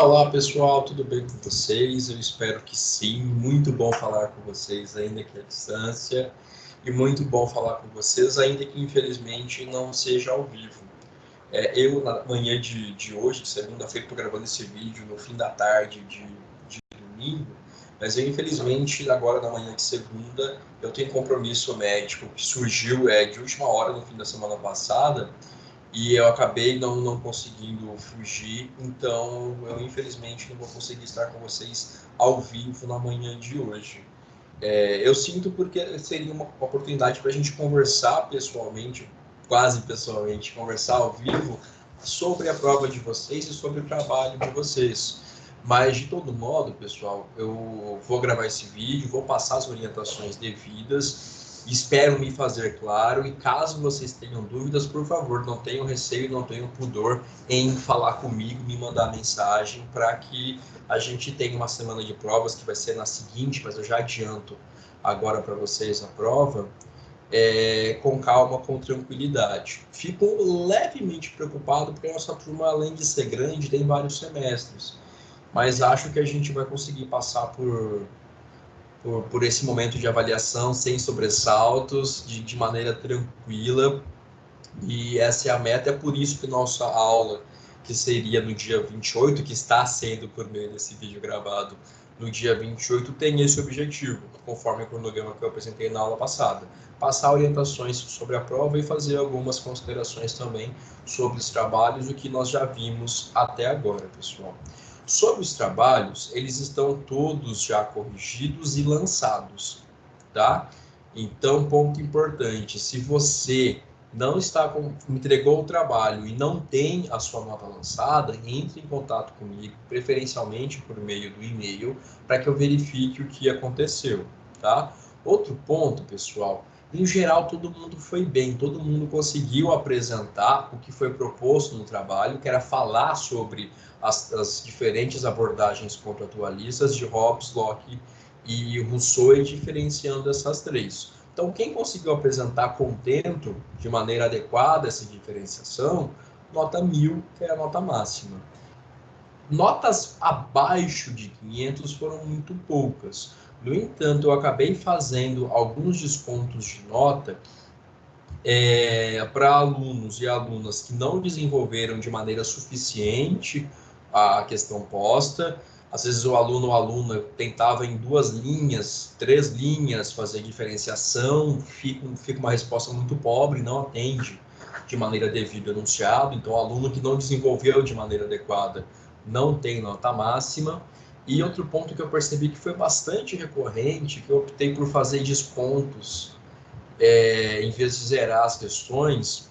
Olá pessoal, tudo bem com vocês? Eu espero que sim. Muito bom falar com vocês, ainda que à distância, e muito bom falar com vocês, ainda que infelizmente não seja ao vivo. Eu, na manhã de hoje, de segunda-feira, estou gravando esse vídeo no fim da tarde de domingo, mas eu, infelizmente, agora na manhã de segunda, eu tenho compromisso médico que surgiu de última hora no fim da semana passada. E eu acabei não conseguindo fugir, então eu infelizmente não vou conseguir estar com vocês ao vivo na manhã de hoje. Eu sinto porque seria uma oportunidade para a gente conversar pessoalmente, quase pessoalmente, conversar ao vivo sobre a prova de vocês e sobre o trabalho de vocês. Mas, de todo modo, pessoal, eu vou gravar esse vídeo, vou passar as orientações devidas, espero me fazer claro, e caso vocês tenham dúvidas, por favor, não tenham receio, não tenham pudor em falar comigo, me mandar mensagem, para que a gente tenha uma semana de provas, que vai ser na seguinte, mas eu já adianto agora para vocês a prova, com calma, com tranquilidade. Fico levemente preocupado, porque a nossa turma, além de ser grande, tem vários semestres, mas acho que a gente vai conseguir passar por esse momento de avaliação sem sobressaltos, de maneira tranquila, e essa é a meta. É por isso que nossa aula, que seria no dia 28, que está sendo por meio desse vídeo gravado no dia 28, tem esse objetivo, conforme o cronograma que eu apresentei na aula passada. Passar orientações sobre a prova e fazer algumas considerações também sobre os trabalhos, o que nós já vimos até agora, pessoal. Sobre os trabalhos, eles estão todos já corrigidos e lançados, tá? Então, ponto importante, se você não está entregou o trabalho e não tem a sua nota lançada, entre em contato comigo, preferencialmente por meio do e-mail, para que eu verifique o que aconteceu, tá? Outro ponto, pessoal, em geral todo mundo foi bem, todo mundo conseguiu apresentar o que foi proposto no trabalho, que era falar sobre as diferentes abordagens contratualistas de Hobbes, Locke e Rousseau, e diferenciando essas três. Então, quem conseguiu apresentar contento de maneira adequada essa diferenciação, nota 1000, que é a nota máxima. Notas abaixo de 500 foram muito poucas. No entanto, eu acabei fazendo alguns descontos de nota para alunos e alunas que não desenvolveram de maneira suficiente a questão posta. Às vezes o aluno ou aluna tentava em 2 linhas, 3 linhas fazer diferenciação, fica uma resposta muito pobre, não atende de maneira devida o enunciado. Então, o aluno que não desenvolveu de maneira adequada não tem nota máxima. E outro ponto que eu percebi que foi bastante recorrente, que eu optei por fazer descontos em vez de zerar as questões,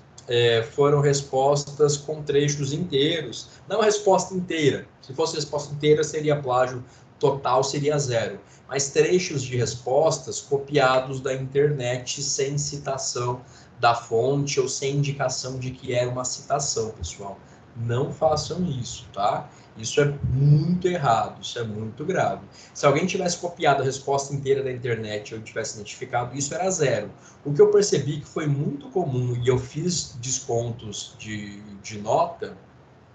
foram respostas com trechos inteiros. Não a resposta inteira. Se fosse resposta inteira, seria plágio total, seria 0. Mas trechos de respostas copiados da internet sem citação da fonte ou sem indicação de que era uma citação, pessoal. Não façam isso, tá? Isso é muito errado, isso é muito grave. Se alguém tivesse copiado a resposta inteira da internet ou tivesse identificado, isso era 0. O que eu percebi que foi muito comum, e eu fiz descontos de nota,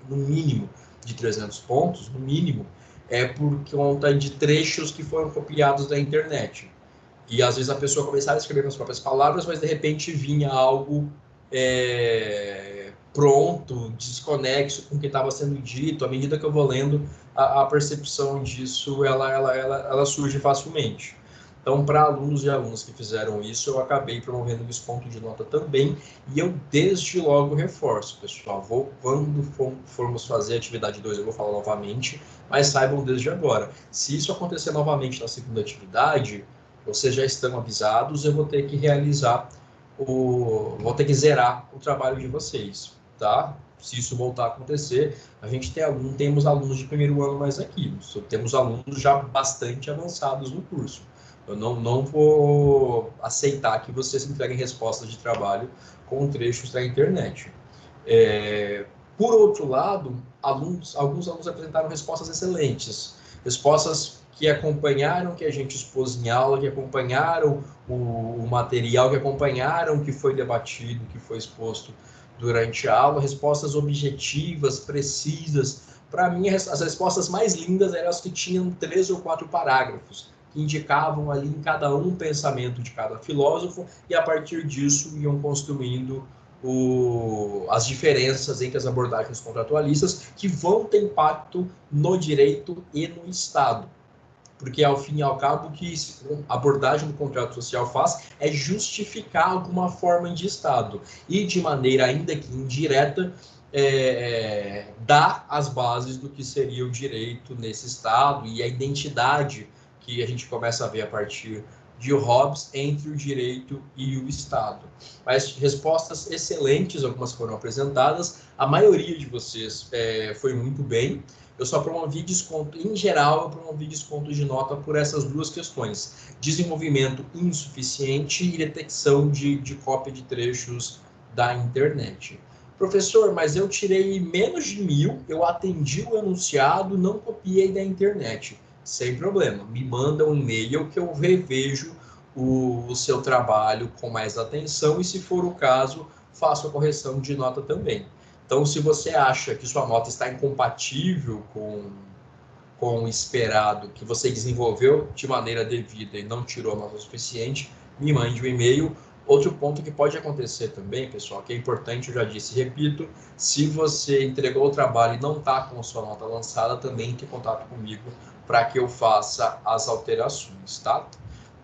no mínimo de 300 pontos, no mínimo, por conta de trechos que foram copiados da internet. E às vezes a pessoa começava a escrever com as próprias palavras, mas de repente vinha algo pronto, desconexo com o que estava sendo dito. À medida que eu vou lendo, a percepção disso ela surge facilmente. Então, para alunos e alunas que fizeram isso, eu acabei promovendo desconto de nota também, e eu desde logo reforço, pessoal. Quando formos fazer a atividade 2, eu vou falar novamente, mas saibam desde agora. Se isso acontecer novamente na segunda atividade, vocês já estão avisados, eu vou ter que vou ter que zerar o trabalho de vocês, tá? Se isso voltar a acontecer, a gente temos alunos de primeiro ano mais aqui, temos alunos já bastante avançados no curso. Eu não vou aceitar que vocês entreguem respostas de trabalho com trechos da internet. Por outro lado, alguns alunos apresentaram respostas excelentes, respostas que acompanharam que a gente expôs em aula, que acompanharam o material, que acompanharam o que foi debatido, que foi exposto durante a aula, respostas objetivas, precisas, Para mim, as respostas mais lindas eram as que tinham 3 ou 4 parágrafos, que indicavam ali em cada um pensamento de cada filósofo, e a partir disso iam construindo as diferenças entre as abordagens contratualistas, que vão ter impacto no direito e no Estado. Porque, ao fim e ao cabo, o que a abordagem do contrato social faz é justificar alguma forma de Estado. E, de maneira ainda que indireta, dá as bases do que seria o direito nesse Estado e a identidade que a gente começa a ver a partir de Hobbes entre o direito e o Estado. Mas respostas excelentes, algumas foram apresentadas, a maioria de vocês foi muito bem. Eu só promovi desconto, em geral, eu promovi desconto de nota por essas duas questões: desenvolvimento insuficiente e detecção de cópia de trechos da internet. Professor, mas eu tirei menos de 1.000, eu atendi o enunciado, não copiei da internet. Sem problema, me manda um e-mail que eu revejo o seu trabalho com mais atenção e, se for o caso, faço a correção de nota também. Então, se você acha que sua nota está incompatível com o esperado, que você desenvolveu de maneira devida e não tirou a nota suficiente, me mande um e-mail. Outro ponto que pode acontecer também, pessoal, que é importante, eu já disse e repito, se você entregou o trabalho e não está com a sua nota lançada, também entre em contato comigo para que eu faça as alterações, tá?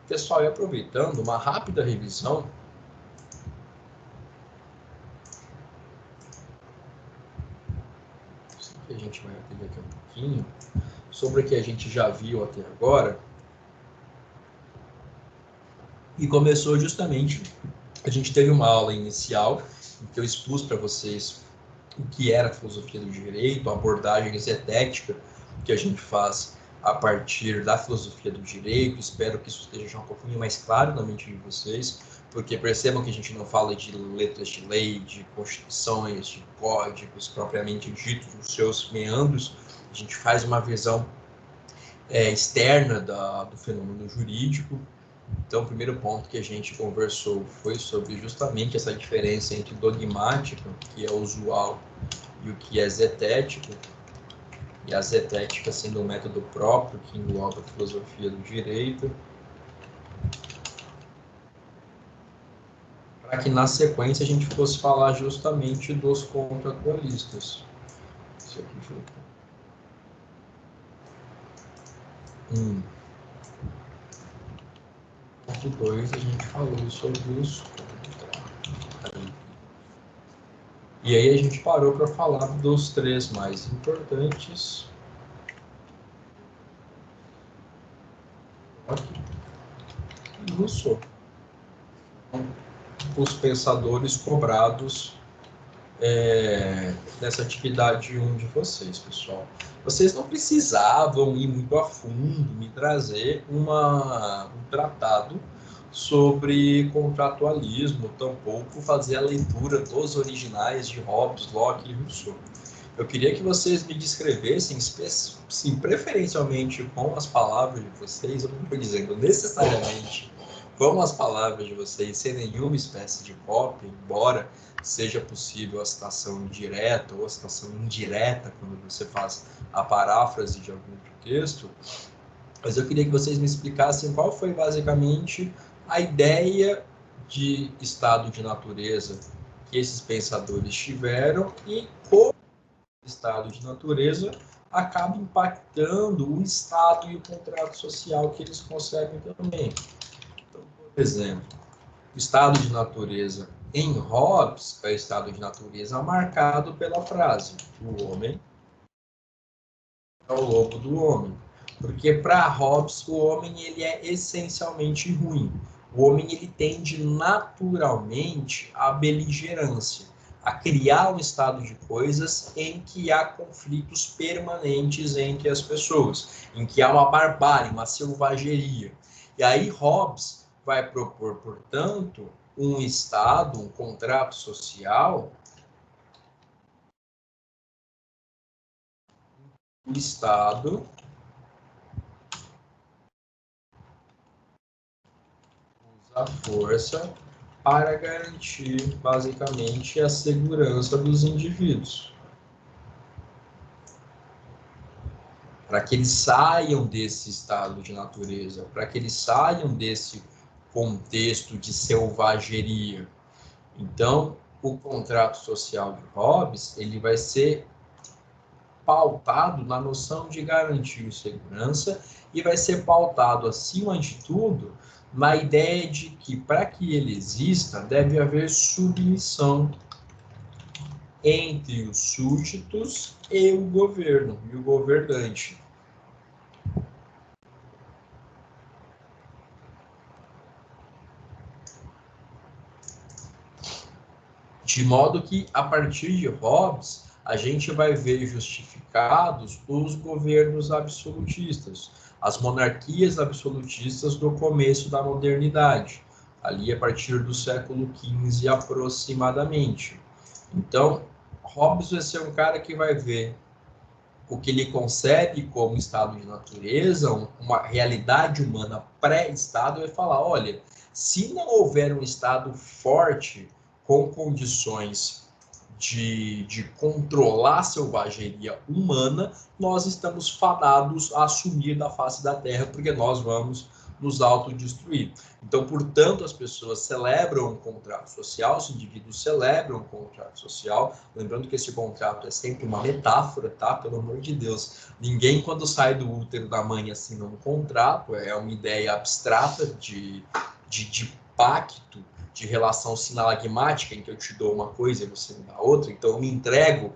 Pessoal, e aproveitando, uma rápida revisão. Isso que a gente vai atender aqui um pouquinho, sobre o que a gente já viu até agora. E começou justamente, a gente teve uma aula inicial, em que eu expus para vocês o que era a filosofia do direito, a abordagem zetética que a gente faz a partir da filosofia do direito. Espero que isso esteja já um pouquinho mais claro na mente de vocês, porque percebam que a gente não fala de letras de lei, de constituições, de códigos propriamente ditos, os seus meandros. A gente faz uma visão externa do fenômeno jurídico. Então, o primeiro ponto que a gente conversou foi sobre justamente essa diferença entre dogmático, que é usual, e o que é zetético, e a zetética sendo um método próprio que engloba a filosofia do direito, para que na sequência a gente fosse falar justamente dos contratualistas. Isso aqui foi... Ponto 2, a gente falou sobre os contratos. E aí a gente parou para falar dos 3 mais importantes. E Rousseau. Os pensadores cobrados nessa atividade 1 de vocês, pessoal. Vocês não precisavam ir muito a fundo, me trazer um tratado sobre contratualismo, tampouco fazer a leitura dos originais de Hobbes, Locke e Rousseau. Eu queria que vocês me descrevessem, sim, preferencialmente com as palavras de vocês, eu não estou dizendo necessariamente com as palavras de vocês, sem nenhuma espécie de cópia, embora seja possível a citação direta ou a citação indireta, quando você faz a paráfrase de algum texto, mas eu queria que vocês me explicassem qual foi basicamente a ideia de estado de natureza que esses pensadores tiveram e como o estado de natureza acaba impactando o estado e o contrato social que eles concebem também. Então, por exemplo, o estado de natureza em Hobbes é o estado de natureza marcado pela frase: o homem é o lobo do homem. Porque para Hobbes o homem ele é essencialmente ruim. O homem ele tende naturalmente à beligerância, a criar um estado de coisas em que há conflitos permanentes entre as pessoas, em que há uma barbárie, uma selvageria. E aí Hobbes vai propor, portanto, um estado, um contrato social, o Estado usa a força para garantir, basicamente, a segurança dos indivíduos. para que eles saiam desse estado de natureza, para que eles saiam desse contexto de selvageria. Então, o contrato social de Hobbes, ele vai ser pautado na noção de garantir segurança e vai ser pautado, acima de tudo, na ideia de que, para que ele exista, deve haver submissão entre os súditos e o governo, e o governante. De modo que, a partir de Hobbes, a gente vai ver justificados os governos absolutistas, as monarquias absolutistas do começo da modernidade, ali a partir do século XV aproximadamente. Então, Hobbes vai ser um cara que vai ver o que ele concebe como estado de natureza, uma realidade humana pré-estado, e vai falar, olha, se não houver um estado forte com condições de controlar a selvageria humana, nós estamos fadados a assumir da face da Terra, porque nós vamos nos autodestruir. Então, portanto, as pessoas celebram um contrato social, os indivíduos celebram um contrato social, lembrando que esse contrato é sempre uma metáfora, tá? Pelo amor de Deus. Ninguém, quando sai do útero da mãe, assina um contrato, é uma ideia abstrata de pacto, de relação sinalagmática, em que eu te dou uma coisa e você me dá outra, então eu me entrego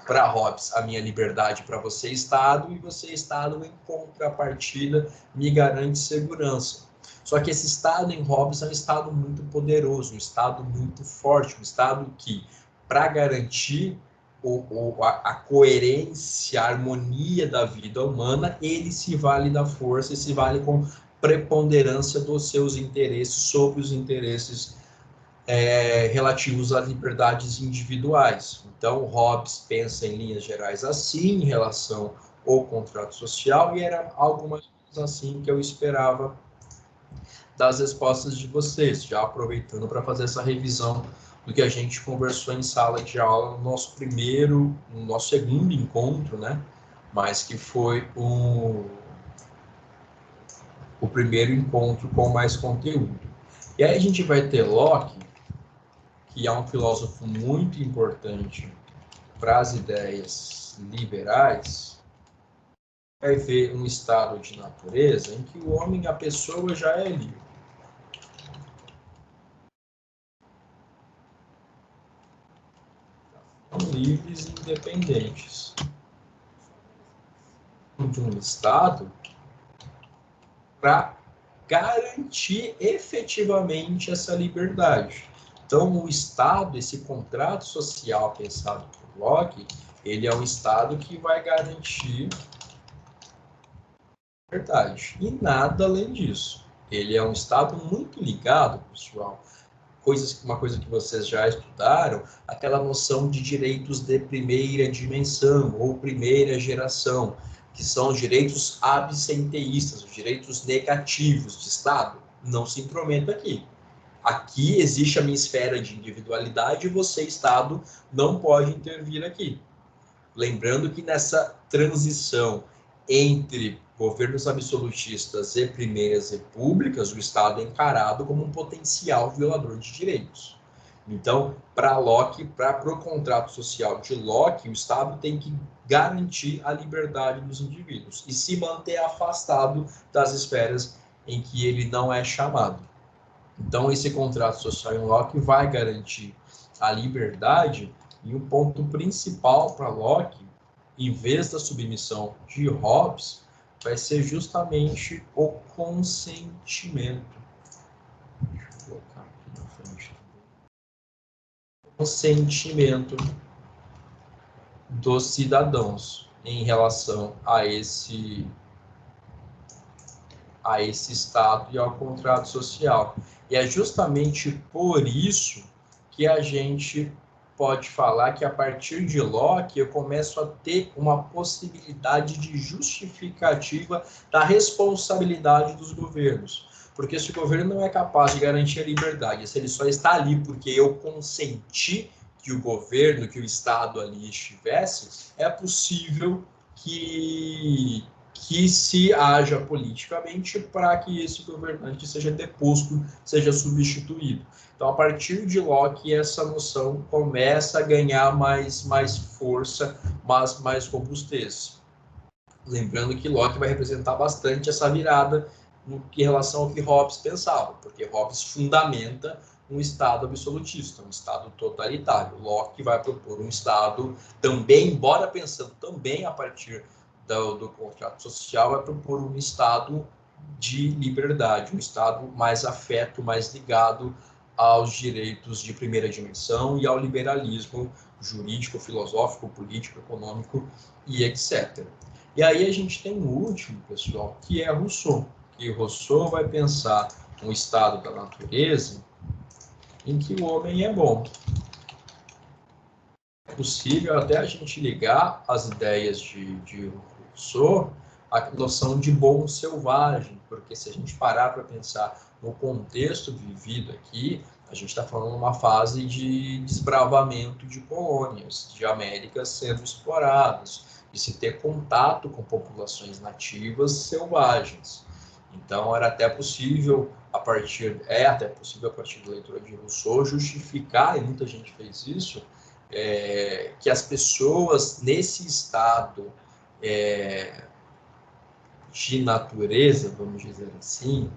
para Hobbes a minha liberdade para você, Estado, e você, Estado, em contrapartida, me garante segurança. Só que esse Estado em Hobbes é um Estado muito poderoso, um Estado muito forte, um Estado que, para garantir a coerência, a harmonia da vida humana, ele se vale da força e se vale com preponderância dos seus interesses sobre os interesses relativos às liberdades individuais. Então, Hobbes pensa em linhas gerais assim, em relação ao contrato social, e era algo mais ou menos assim que eu esperava das respostas de vocês, já aproveitando para fazer essa revisão do que a gente conversou em sala de aula no nosso segundo encontro, né? Mas que foi o primeiro encontro com mais conteúdo. E aí a gente vai ter Locke, que é um filósofo muito importante para as ideias liberais, vai ver um estado de natureza em que o homem, a pessoa, já é livre. São livres e independentes. De um estado para garantir efetivamente essa liberdade. Então, o Estado, esse contrato social pensado por Locke, ele é um Estado que vai garantir a liberdade. E nada além disso. Ele é um Estado muito ligado, pessoal, uma coisa que vocês já estudaram, aquela noção de direitos de primeira dimensão ou primeira geração, que são os direitos absenteístas, os direitos negativos de Estado. Não se intrometa aqui. Aqui existe a minha esfera de individualidade e você, Estado, não pode intervir aqui. Lembrando que nessa transição entre governos absolutistas e primeiras repúblicas, o Estado é encarado como um potencial violador de direitos. Então, para Locke, para o contrato social de Locke, o Estado tem que garantir a liberdade dos indivíduos e se manter afastado das esferas em que ele não é chamado. Então, esse contrato social em Locke vai garantir a liberdade, e o ponto principal para Locke, em vez da submissão de Hobbes, vai ser justamente o consentimento. Deixa eu colocar aqui na frente. O consentimento dos cidadãos em relação a esse Estado e ao contrato social. E é justamente por isso que a gente pode falar que, a partir de Locke, eu começo a ter uma possibilidade de justificativa da responsabilidade dos governos. Porque se o governo não é capaz de garantir a liberdade, se ele só está ali porque eu consenti que o governo, que o Estado ali estivesse, é possível que que se haja politicamente para que esse governante seja deposto, seja substituído. Então, a partir de Locke, essa noção começa a ganhar mais força, mas mais robustez. Lembrando que Locke vai representar bastante essa virada em relação ao que Hobbes pensava, porque Hobbes fundamenta um Estado absolutista, um Estado totalitário. Locke vai propor um Estado também, embora pensando também a partir do contrato social, vai propor um Estado de liberdade, um Estado mais afeto, mais ligado aos direitos de primeira dimensão e ao liberalismo jurídico, filosófico, político, econômico e etc. E aí a gente tem o último, pessoal, que é Rousseau. Que Rousseau vai pensar um estado da natureza em que o homem é bom. É possível até a gente ligar as ideias de Rousseau à noção de bom selvagem, porque se a gente parar para pensar no contexto vivido aqui, a gente está falando uma fase de desbravamento de colônias, de Américas sendo exploradas, de se ter contato com populações nativas selvagens. Então, era até possível, até possível a partir da leitura de Rousseau, justificar, e muita gente fez isso, que as pessoas nesse estado de natureza, vamos dizer assim,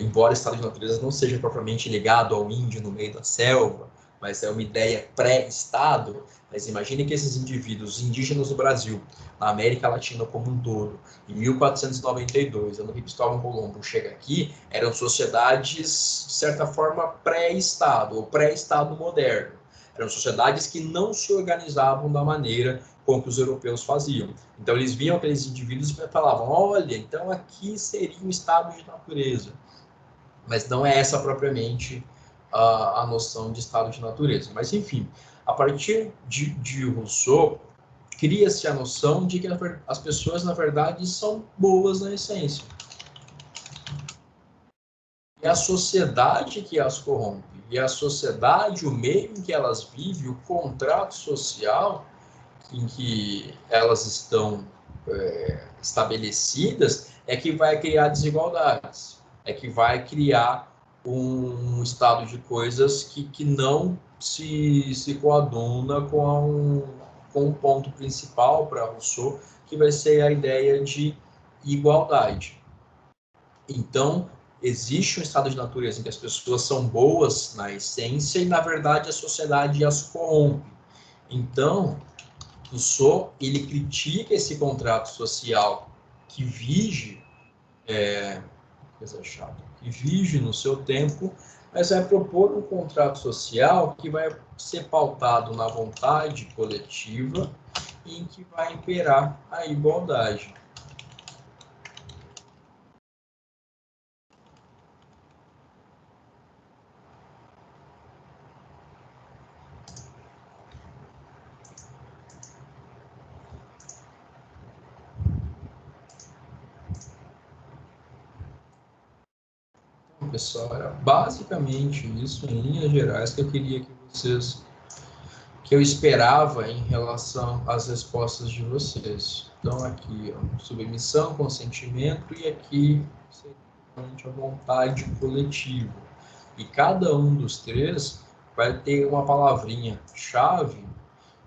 embora o estado de natureza não seja propriamente ligado ao índio no meio da selva, mas é uma ideia pré-estado, mas imagine que esses indivíduos indígenas do Brasil, na América Latina como um todo, em 1492, ano que Cristóvão Colombo chega aqui, eram sociedades, de certa forma, pré-estado, ou pré-estado moderno. Eram sociedades que não se organizavam da maneira com que os europeus faziam. Então, eles viam aqueles indivíduos e falavam, olha, então aqui seria um estado de natureza. Mas não é essa propriamente a noção de estado de natureza. Mas, enfim, a partir de Rousseau, cria-se a noção de que as pessoas, na verdade, são boas na essência. E a sociedade que as corrompe. E a sociedade, o meio em que elas vivem, o contrato social em que elas estão estabelecidas, é que vai criar desigualdades, é que vai criar um estado de coisas que não se coaduna com um ponto principal para Rousseau, que vai ser a ideia de igualdade. Então, existe um estado de natureza em que as pessoas são boas na essência e, na verdade, a sociedade as corrompe. Então, Rousseau, ele critica esse contrato social que vige, que vige no seu tempo, mas vai propor um contrato social que vai ser pautado na vontade coletiva e em que vai imperar a igualdade. Então, pessoal, era basicamente isso, em linhas gerais, que eu queria que vocês que eu esperava em relação às respostas de vocês. Então, aqui, ó, submissão, consentimento, e aqui, a vontade coletiva. E cada um dos três vai ter uma palavrinha-chave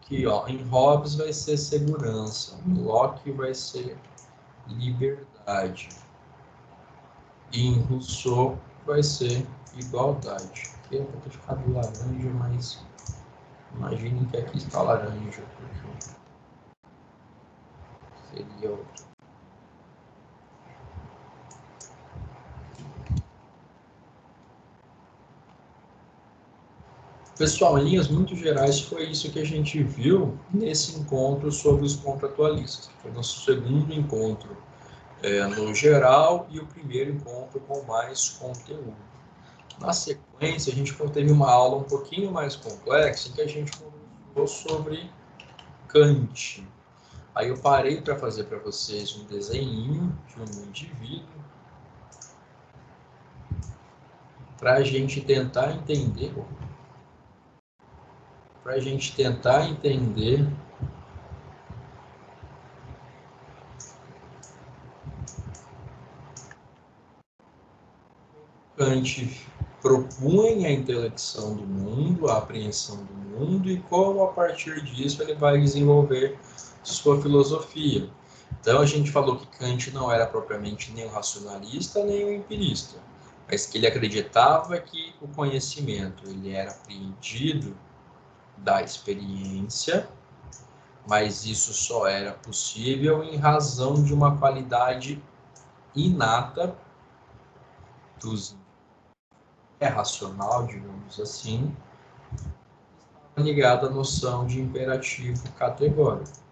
que, ó, em Hobbes vai ser segurança, em Locke vai ser liberdade, e em Rousseau vai ser igualdade. Aqui eu vou ter ficado laranja, mas imaginem que aqui está laranja, porque seria outro. Pessoal, em linhas muito gerais, foi isso que a gente viu nesse encontro sobre os contratualistas, que foi nosso segundo encontro no geral e o primeiro encontro com mais conteúdo. Na sequência, a gente teve uma aula um pouquinho mais complexa, em que a gente conversou sobre Kant. Aí eu parei para fazer para vocês um desenho de um indivíduo para a gente tentar entender Kant propunha a intelecção do mundo, a apreensão do mundo, e como a partir disso ele vai desenvolver sua filosofia. Então a gente falou que Kant não era propriamente nem um racionalista nem um empirista, mas que ele acreditava que o conhecimento ele era apreendido da experiência, mas isso só era possível em razão de uma qualidade inata dos é racional, digamos assim, ligado à noção de imperativo categórico.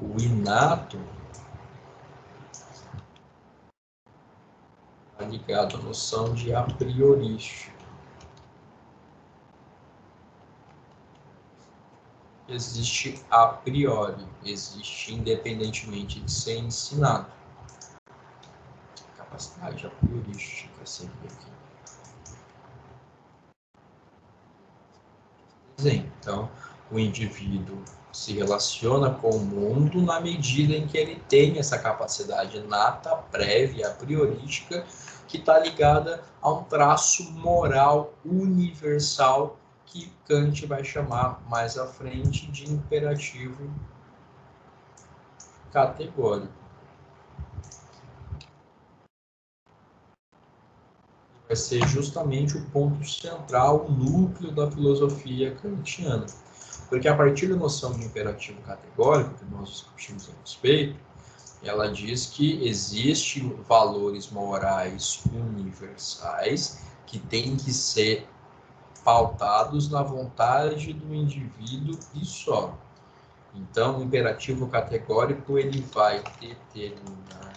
O inato está ligado à noção de a priorística. Existe a priori, existe independentemente de ser ensinado. Capacidade a priorística seria aqui. Então, o indivíduo se relaciona com o mundo na medida em que ele tem essa capacidade inata, prévia, a priorística, que está ligada a um traço moral universal que Kant vai chamar mais à frente de imperativo categórico. Vai ser justamente o ponto central, o núcleo da filosofia kantiana. Porque a partir da noção de imperativo categórico, que nós discutimos a respeito, ela diz que existem valores morais universais que têm que ser pautados na vontade do indivíduo e só. Então, o imperativo categórico ele vai determinar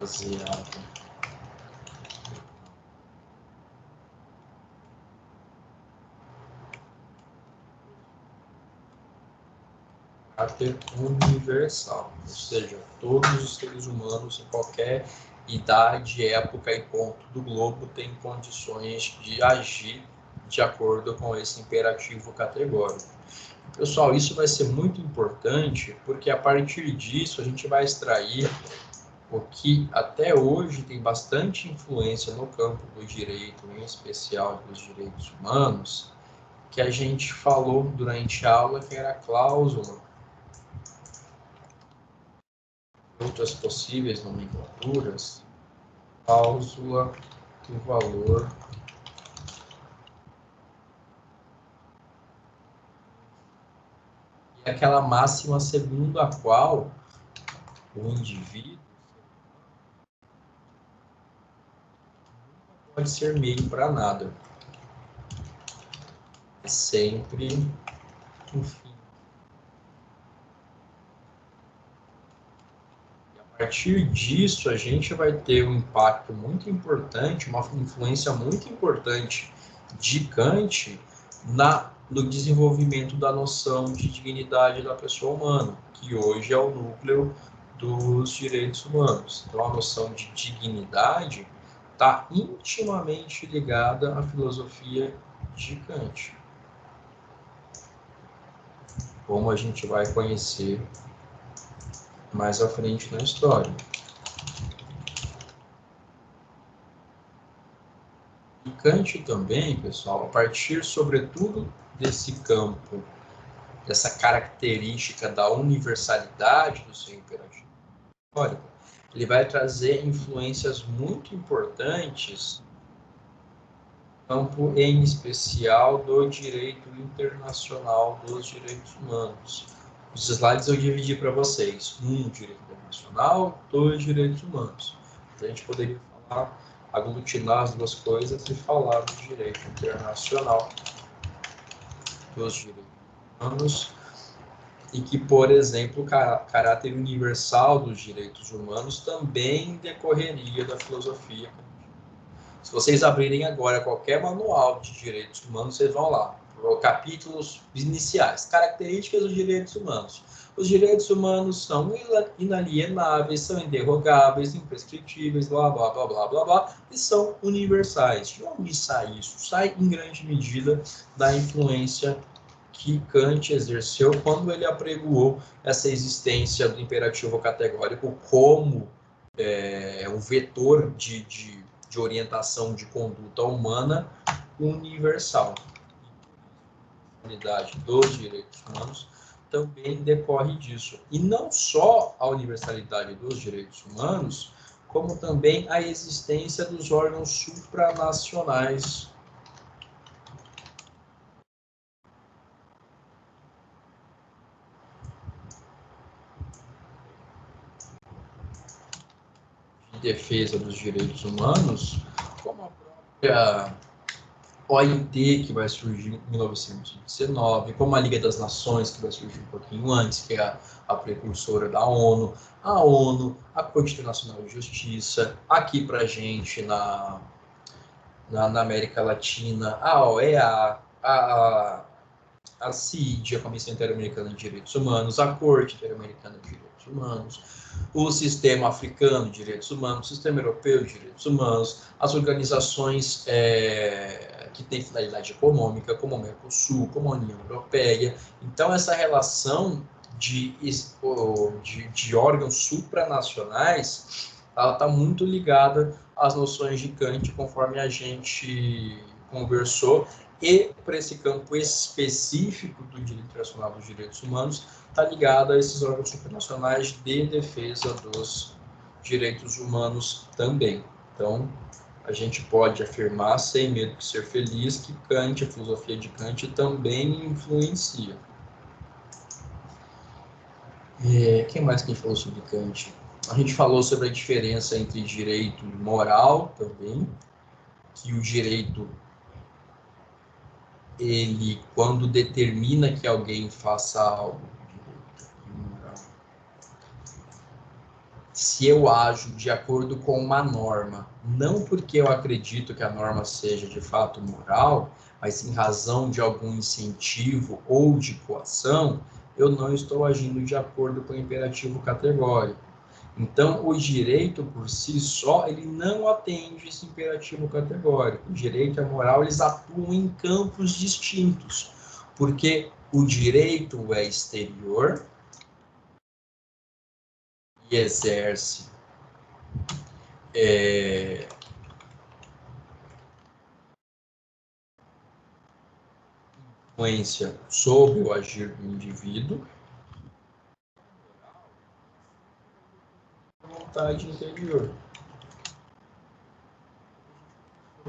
baseado caráter universal, ou seja, todos os seres humanos em qualquer idade, época e ponto do globo têm condições de agir de acordo com esse imperativo categórico. Pessoal, isso vai ser muito importante porque a partir disso a gente vai extrair o que até hoje tem bastante influência no campo do direito, em especial dos direitos humanos, que a gente falou durante a aula, que era a cláusula, outras possíveis nomenclaturas, cláusula do valor e aquela máxima segundo a qual o indivíduo pode ser meio para nada. É sempre um fim. E a partir disso, a gente vai ter um impacto muito importante, uma influência muito importante de Kant no desenvolvimento da noção de dignidade da pessoa humana, que hoje é o núcleo dos direitos humanos. Então, a noção de dignidade está intimamente ligada à filosofia de Kant, como a gente vai conhecer mais à frente na história. E Kant também, pessoal, a partir, sobretudo, desse campo, dessa característica da universalidade do seu imperativo histórico, ele vai trazer influências muito importantes no campo, em especial, do direito internacional dos direitos humanos. Os slides eu dividi para vocês. Direito internacional, 2, direitos humanos. Então, a gente poderia falar, aglutinar as duas coisas e falar do direito internacional dos direitos humanos, e que, por exemplo, o caráter universal dos direitos humanos também decorreria da filosofia. Se vocês abrirem agora qualquer manual de direitos humanos, vocês vão lá, capítulos iniciais. Características dos direitos humanos. Os direitos humanos são inalienáveis, são interrogáveis, imprescritíveis, blá, blá, blá, blá, blá, blá, e são universais. De onde sai isso? Sai, em grande medida, da influência que Kant exerceu quando ele apregoou essa existência do imperativo categórico como o vetor de orientação de conduta humana universal. A unidade dos direitos humanos também decorre disso. E não só a universalidade dos direitos humanos, como também a existência dos órgãos supranacionais de defesa dos direitos humanos, como a própria OIT, que vai surgir em 1919, como a Liga das Nações, que vai surgir um pouquinho antes, que é a precursora da ONU, a Corte Internacional de Justiça, aqui para a gente na América Latina, a OEA, a CID, a Comissão Interamericana de Direitos Humanos, a Corte Interamericana de Direitos Humanos, o Sistema Africano de Direitos Humanos, o Sistema Europeu de Direitos Humanos, as organizações que têm finalidade econômica, como o Mercosul, como a União Europeia. Então, essa relação de órgãos supranacionais, ela está muito ligada às noções de Kant, conforme a gente conversou, e para esse campo específico do direito internacional dos direitos humanos, está ligado a esses órgãos supranacionais de defesa dos direitos humanos também. Então, a gente pode afirmar, sem medo de ser feliz, que Kant, a filosofia de Kant, também influencia. Quem mais que falou sobre Kant? A gente falou sobre a diferença entre direito e moral também, que o direito, ele, quando determina que alguém faça algo, se eu ajo de acordo com uma norma, não porque eu acredito que a norma seja de fato moral, mas em razão de algum incentivo ou de coação, eu não estou agindo de acordo com o imperativo categórico. Então, o direito por si só, ele não atende esse imperativo categórico. O direito e a moral, eles atuam em campos distintos, porque o direito é exterior e exerce influência sobre o agir do indivíduo, vontade interior.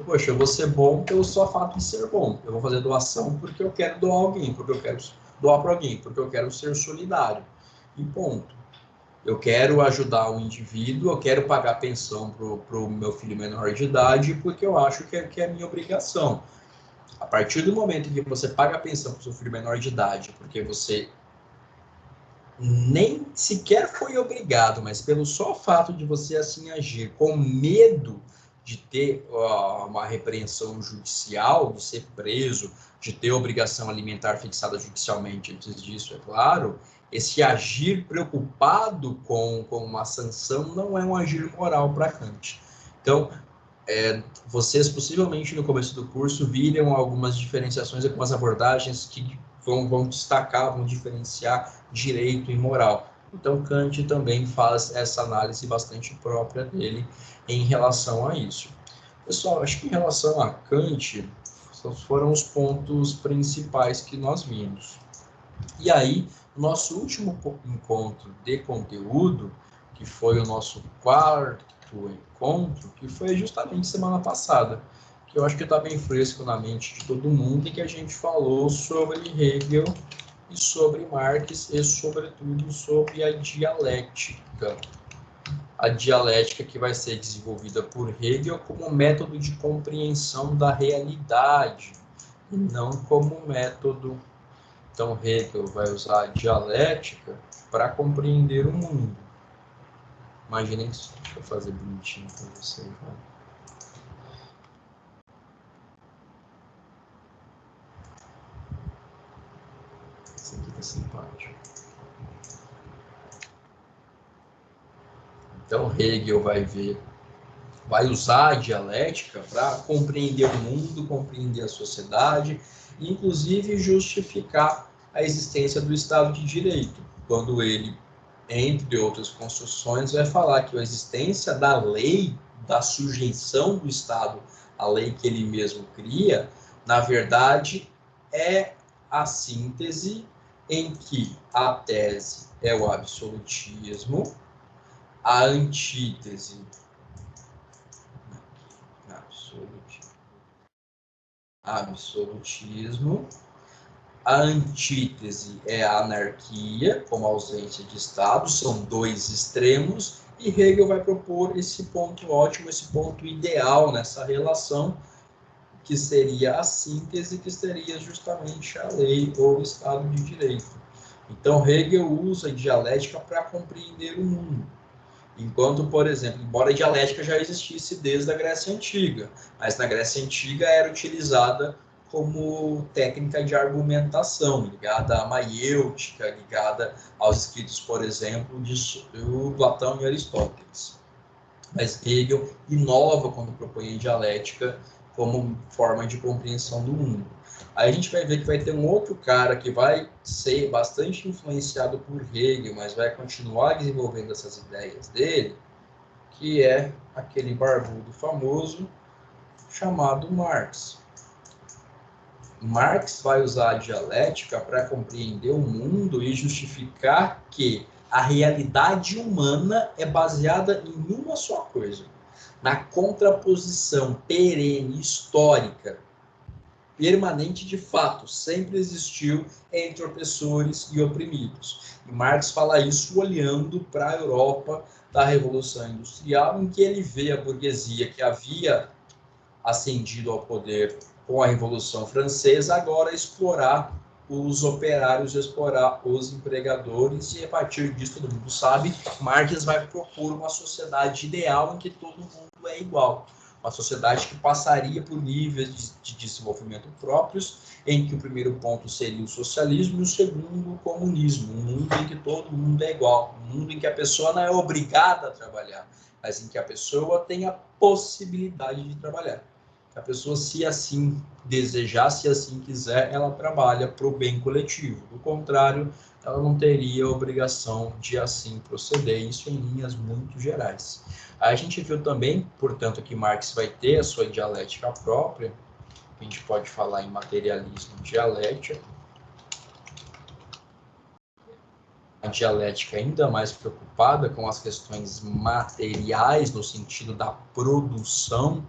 Poxa, eu vou ser bom pelo só fato de ser bom. Eu vou fazer doação porque eu quero doar alguém, porque eu quero doar para alguém, porque eu quero ser solidário. E ponto. Eu quero ajudar o indivíduo, eu quero pagar pensão para o meu filho menor de idade, porque eu acho que é minha obrigação. A partir do momento em que você paga a pensão para o seu filho menor de idade, porque você nem sequer foi obrigado, mas pelo só fato de você assim agir, com medo de ter uma repreensão judicial, de ser preso, de ter obrigação alimentar fixada judicialmente antes disso, é claro, esse agir preocupado com uma sanção não é um agir moral para Kant. Então, vocês possivelmente no começo do curso viram algumas diferenciações, algumas abordagens que vão destacar, vão diferenciar direito e moral. Então, Kant também faz essa análise bastante própria dele em relação a isso. Pessoal, acho que em relação a Kant, foram os pontos principais que nós vimos. E aí, nosso último encontro de conteúdo, que foi o nosso quarto encontro, que foi justamente semana passada, que eu acho que está bem fresco na mente de todo mundo, e que a gente falou sobre Hegel e sobre Marx e, sobretudo, sobre a dialética. A dialética que vai ser desenvolvida por Hegel como método de compreensão da realidade, e não como método. Então, Hegel vai usar a dialética para compreender o mundo. Imaginem isso. Deixa eu fazer bonitinho para vocês. Né? Então, Hegel vai usar a dialética para compreender o mundo, compreender a sociedade, e inclusive justificar a existência do Estado de Direito, quando ele, entre outras construções, vai falar que a existência da lei, da sujeição do Estado à lei que ele mesmo cria, na verdade, é a síntese em que a tese é o absolutismo, a antítese absolutismo, a antítese é a anarquia, como ausência de Estado, são dois extremos, e Hegel vai propor esse ponto ótimo, esse ponto ideal nessa relação, que seria a síntese, que seria justamente a lei ou o Estado de Direito. Então, Hegel usa a dialética para compreender o mundo. Enquanto, por exemplo, embora a dialética já existisse desde a Grécia Antiga, mas na Grécia Antiga era utilizada como técnica de argumentação, ligada à maiêutica, ligada aos escritos, por exemplo, de Platão e Aristóteles. Mas Hegel inova quando propõe a dialética como forma de compreensão do mundo. Aí a gente vai ver que vai ter um outro cara que vai ser bastante influenciado por Hegel, mas vai continuar desenvolvendo essas ideias dele, que é aquele barbudo famoso chamado Marx. Marx vai usar a dialética para compreender o mundo e justificar que a realidade humana é baseada em uma só coisa, na contraposição perene, histórica, permanente de fato, sempre existiu entre opressores e oprimidos. E Marx fala isso olhando para a Europa da Revolução Industrial, em que ele vê a burguesia que havia ascendido ao poder com a Revolução Francesa, agora explorar os operários, explorar os empregadores, e a partir disso, todo mundo sabe, Marx vai propor uma sociedade ideal em que todo mundo é igual. Uma sociedade que passaria por níveis de desenvolvimento próprios, em que o primeiro ponto seria o socialismo e o segundo o comunismo, um mundo em que todo mundo é igual, um mundo em que a pessoa não é obrigada a trabalhar, mas em que a pessoa tem a possibilidade de trabalhar. A pessoa, se assim desejar, se assim quiser, ela trabalha para o bem coletivo. Do contrário, ela não teria a obrigação de assim proceder, isso em linhas muito gerais. Aí a gente viu também, portanto, que Marx vai ter a sua dialética própria, a gente pode falar em materialismo dialético, a dialética ainda mais preocupada com as questões materiais, no sentido da produção,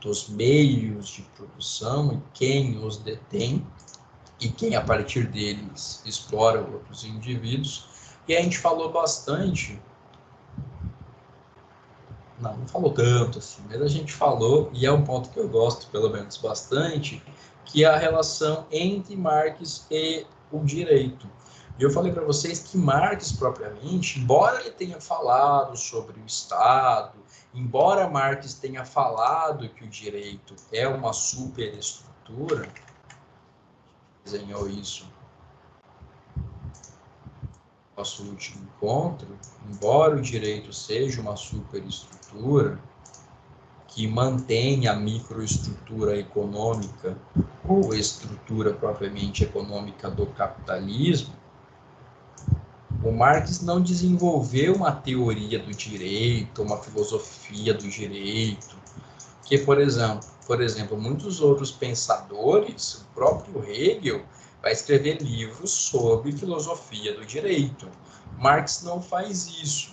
dos meios de produção e quem os detém e quem a partir deles explora outros indivíduos. E a gente falou bastante, não falou tanto assim, mas a gente falou, e é um ponto que eu gosto pelo menos bastante, que é a relação entre Marx e o direito. E eu falei para vocês que Marx propriamente, embora ele tenha falado sobre o Estado, embora Marx tenha falado que o direito é uma superestrutura, desenhou isso no nosso último encontro, embora o direito seja uma superestrutura que mantém a microestrutura econômica ou estrutura propriamente econômica do capitalismo, o Marx não desenvolveu uma teoria do direito, uma filosofia do direito, que, por exemplo, muitos outros pensadores, o próprio Hegel, vai escrever livros sobre filosofia do direito. Marx não faz isso.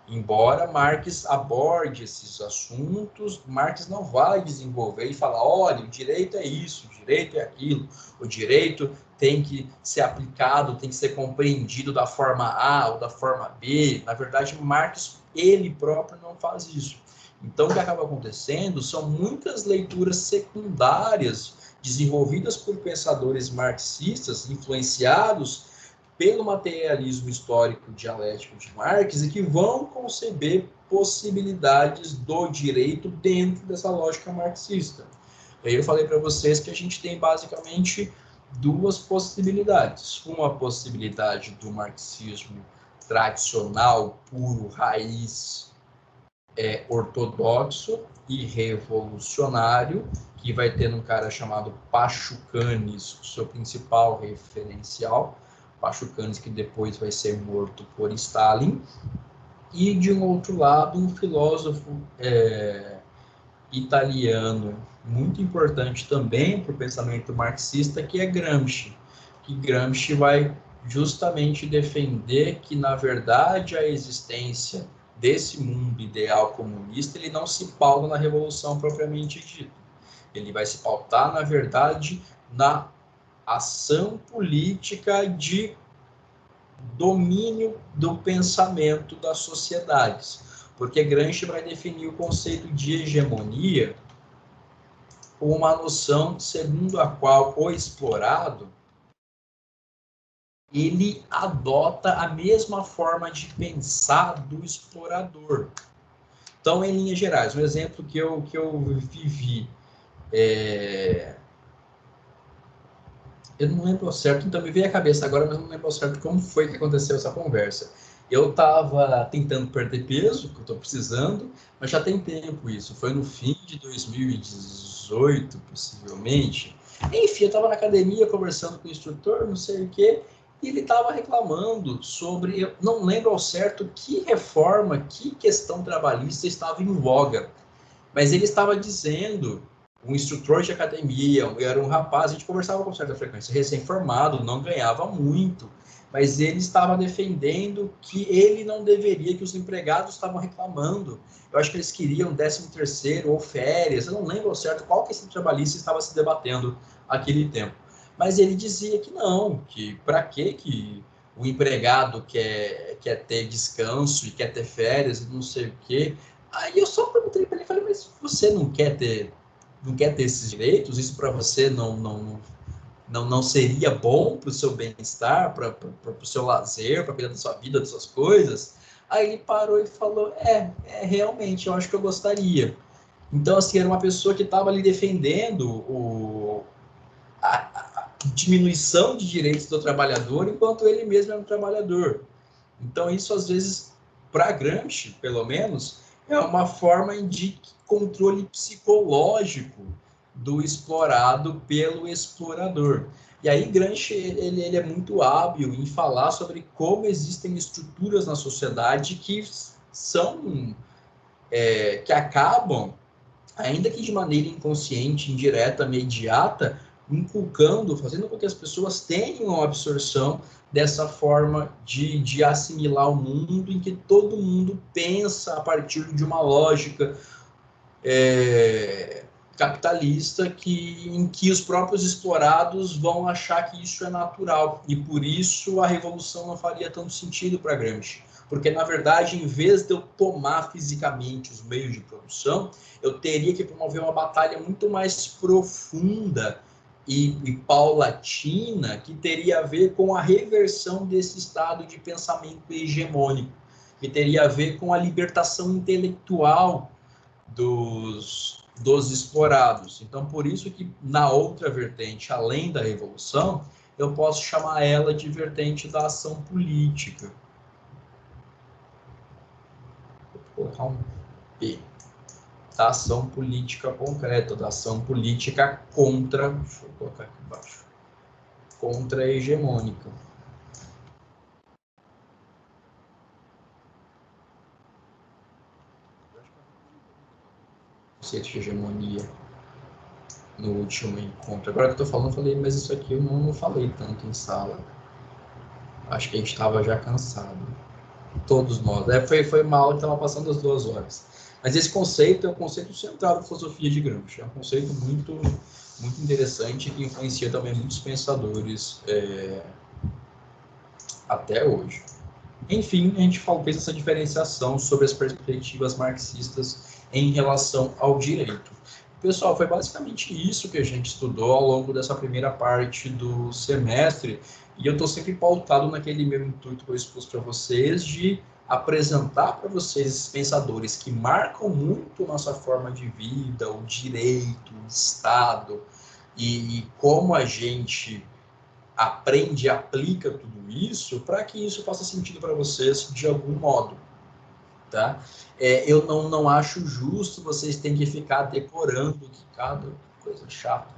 Embora Marx aborde esses assuntos, Marx não vai desenvolver e falar, olha, o direito é isso, o direito é aquilo, o direito tem que ser aplicado, tem que ser compreendido da forma A ou da forma B. Na verdade, Marx, ele próprio, não faz isso. Então, o que acaba acontecendo são muitas leituras secundárias desenvolvidas por pensadores marxistas, influenciados pelo materialismo histórico dialético de Marx, e que vão conceber possibilidades do direito dentro dessa lógica marxista. E aí eu falei para vocês que a gente tem basicamente duas possibilidades. Uma possibilidade do marxismo tradicional, puro, raiz, ortodoxo e revolucionário, que vai ter um cara chamado Pachucanes, o seu principal referencial, Pachucanes, que depois vai ser morto por Stalin, e de um outro lado um filósofo italiano muito importante também para o pensamento marxista, que é Gramsci, que Gramsci vai justamente defender que, na verdade, a existência desse mundo ideal comunista, ele não se pauta na revolução propriamente dita. Ele vai se pautar, na verdade, na ação política de domínio do pensamento das sociedades. Porque Gramsci vai definir o conceito de hegemonia como uma noção segundo a qual o explorado ele adota a mesma forma de pensar do explorador. Então, em linhas gerais, um exemplo que eu vivi, eu não lembro ao certo, então me veio à cabeça agora, mas não lembro ao certo como foi que aconteceu essa conversa. Eu estava tentando perder peso, que eu estou precisando, mas já tem tempo isso. Foi no fim de 2018, possivelmente. Enfim, eu estava na academia conversando com o instrutor, não sei o quê, e ele estava reclamando sobre, eu não lembro ao certo que reforma, que questão trabalhista estava em voga, mas ele estava dizendo, um instrutor de academia, era um rapaz, a gente conversava com certa frequência, recém-formado, não ganhava muito, mas ele estava defendendo que ele não deveria, que os empregados estavam reclamando. Eu acho que eles queriam 13º ou férias, eu não lembro ao certo qual questão trabalhista estava se debatendo naquele tempo. Mas ele dizia que não, que para que o empregado quer ter descanso e quer ter férias e não sei o quê. Aí eu só perguntei para ele, falei, mas você não quer ter esses direitos? Isso para você não seria bom para o seu bem-estar, para o seu lazer, para cuidar da sua vida, das suas coisas? Aí ele parou e falou, realmente, eu acho que eu gostaria. Então, assim, era uma pessoa que estava ali defendendo a diminuição de direitos do trabalhador, enquanto ele mesmo era um trabalhador. Então, isso, às vezes, para Gramsci, pelo menos, é uma forma de controle psicológico do explorado pelo explorador. E aí Gramsci ele é muito hábil em falar sobre como existem estruturas na sociedade que são que acabam, ainda que de maneira inconsciente, indireta, imediata, inculcando, fazendo com que as pessoas tenham uma absorção dessa forma de assimilar o mundo, em que todo mundo pensa a partir de uma lógica capitalista em que os próprios explorados vão achar que isso é natural. E por isso a revolução não faria tanto sentido para Gramsci. Porque, na verdade, em vez de eu tomar fisicamente os meios de produção, eu teria que promover uma batalha muito mais profunda e paulatina, que teria a ver com a reversão desse estado de pensamento hegemônico, que teria a ver com a libertação intelectual dos explorados. Então, por isso que na outra vertente, além da revolução, eu posso chamar ela de vertente da ação política. Vou colocar um P. Da ação política concreta, da ação política contra, deixa eu colocar aqui embaixo, contra a hegemônica. Conceito de hegemonia no último encontro. Agora que eu tô falando, eu falei, mas isso aqui eu não falei tanto em sala. Acho que a gente estava já cansado. Todos nós. Foi uma aula que estava passando as 2 horas. Mas esse conceito é o conceito central da filosofia de Gramsci. É um conceito muito, muito interessante que influencia também muitos pensadores até hoje. Enfim, a gente fez essa diferenciação sobre as perspectivas marxistas em relação ao direito. Pessoal, foi basicamente isso que a gente estudou ao longo dessa primeira parte do semestre, e eu estou sempre pautado naquele meu intuito que eu expus para vocês, de apresentar para vocês esses pensadores que marcam muito nossa forma de vida, o direito, o Estado, e como a gente aprende e aplica tudo isso para que isso faça sentido para vocês de algum modo, tá? Eu não acho justo vocês terem que ficar decorando o que cada coisa chata,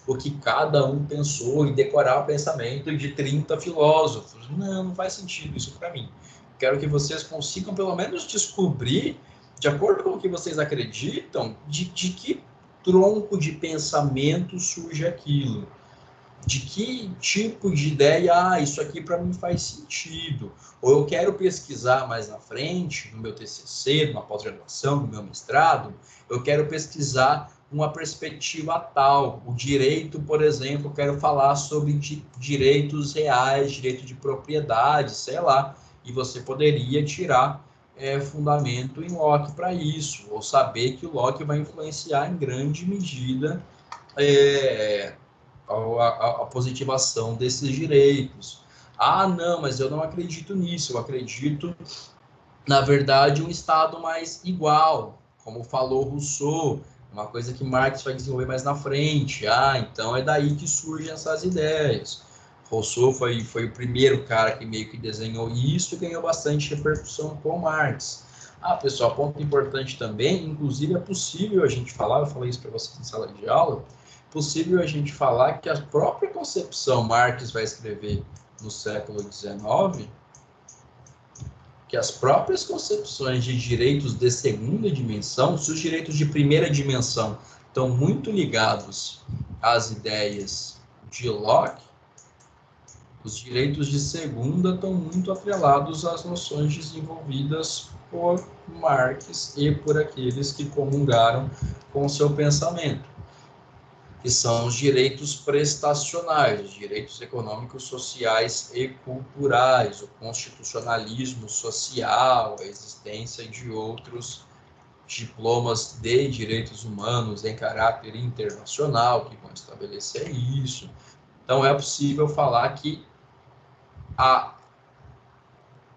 o que cada um pensou e decorar o pensamento de 30 filósofos. Não faz sentido isso para mim. Quero que vocês consigam pelo menos descobrir, de acordo com o que vocês acreditam, de que tronco de pensamento surge aquilo. De que tipo de ideia, isso aqui para mim faz sentido. Ou eu quero pesquisar mais na frente, no meu TCC, numa pós-graduação, no meu mestrado, eu quero pesquisar uma perspectiva tal. O direito, por exemplo, eu quero falar sobre direitos reais, direito de propriedade, sei lá. E você poderia tirar fundamento em Locke para isso, ou saber que o Locke vai influenciar em grande medida a positivação desses direitos. Ah, não, mas eu não acredito nisso, eu acredito, na verdade, um Estado mais igual, como falou Rousseau, uma coisa que Marx vai desenvolver mais na frente. Ah, então é daí que surgem essas ideias. Rousseau foi o primeiro cara que meio que desenhou isso e ganhou bastante repercussão com Marx. Ah, pessoal, ponto importante também, inclusive é possível a gente falar, eu falei isso para vocês em sala de aula, possível a gente falar que a própria concepção Marx vai escrever no século XIX, que as próprias concepções de direitos de segunda dimensão, se os direitos de primeira dimensão estão muito ligados às ideias de Locke, os direitos de segunda estão muito atrelados às noções desenvolvidas por Marx e por aqueles que comungaram com o seu pensamento, que são os direitos prestacionais, os direitos econômicos, sociais e culturais, o constitucionalismo social, a existência de outros diplomas de direitos humanos em caráter internacional que vão estabelecer isso. Então, é possível falar que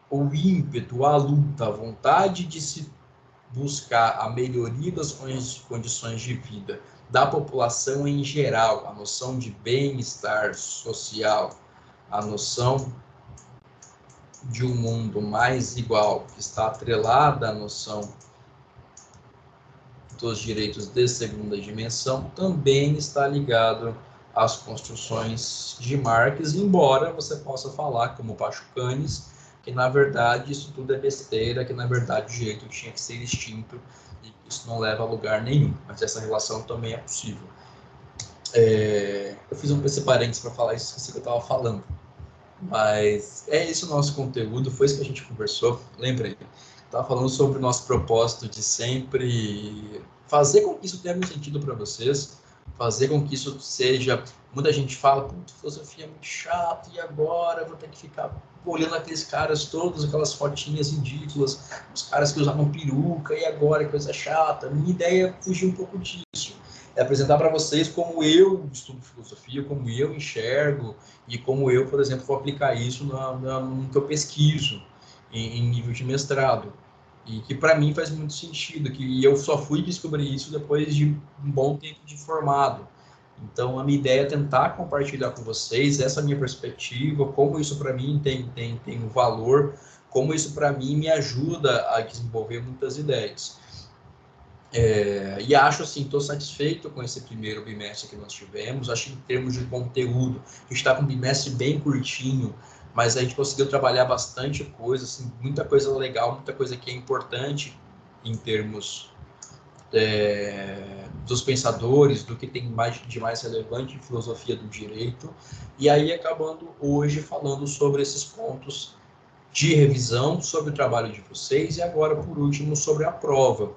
o ímpeto, a luta, a vontade de se buscar a melhoria das condições de vida da população em geral, a noção de bem-estar social, a noção de um mundo mais igual, que está atrelada à noção dos direitos de segunda dimensão, também está ligado às construções de Marx, embora você possa falar, como Pachucanes, que na verdade isso tudo é besteira, que na verdade o direito tinha que ser extinto e isso não leva a lugar nenhum, mas essa relação também é possível. Eu fiz esse parênteses para falar isso, esqueci o que eu estava falando, mas é esse o nosso conteúdo, foi isso que a gente conversou, lembrei. Estava falando sobre o nosso propósito de sempre fazer com que isso tenha algum sentido para vocês, fazer com que isso seja... Muita gente fala, puta, filosofia é muito chato, e agora eu vou ter que ficar olhando aqueles caras todos, aquelas fotinhas ridículas, os caras que usavam peruca, e agora, que coisa chata. Minha ideia é fugir um pouco disso. É apresentar para vocês como eu estudo filosofia, como eu enxergo, e como eu, por exemplo, vou aplicar isso no que eu pesquiso em nível de mestrado. E que para mim faz muito sentido, que eu só fui descobrir isso depois de um bom tempo de formado. Então, a minha ideia é tentar compartilhar com vocês essa minha perspectiva, como isso para mim tem um valor, como isso para mim me ajuda a desenvolver muitas ideias. E acho assim, estou satisfeito com esse primeiro bimestre que nós tivemos. Acho que em termos de conteúdo, a gente está com um bimestre bem curtinho, mas a gente conseguiu trabalhar bastante coisa, assim, muita coisa legal, muita coisa que é importante em termos dos pensadores, do que tem de mais relevante em filosofia do direito, e aí acabando hoje falando sobre esses pontos de revisão, sobre o trabalho de vocês, e agora, por último, sobre a prova,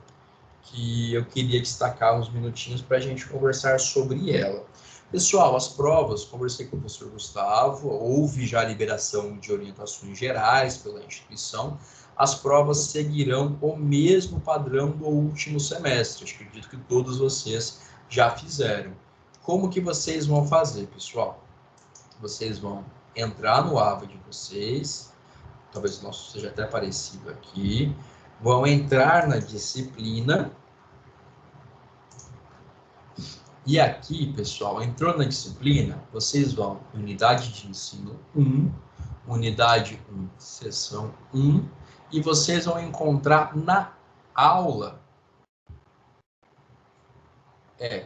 que eu queria destacar uns minutinhos para a gente conversar sobre ela. Pessoal, as provas, conversei com o professor Gustavo, houve já a liberação de orientações gerais pela instituição, as provas seguirão o mesmo padrão do último semestre, acredito que todos vocês já fizeram. Como que vocês vão fazer, pessoal? Vocês vão entrar no AVA de vocês, talvez o nosso seja até parecido aqui, vão entrar na disciplina, E aqui, pessoal, entrou na disciplina, vocês vão unidade de ensino 1, unidade 1, seção 1, e vocês vão encontrar na aula.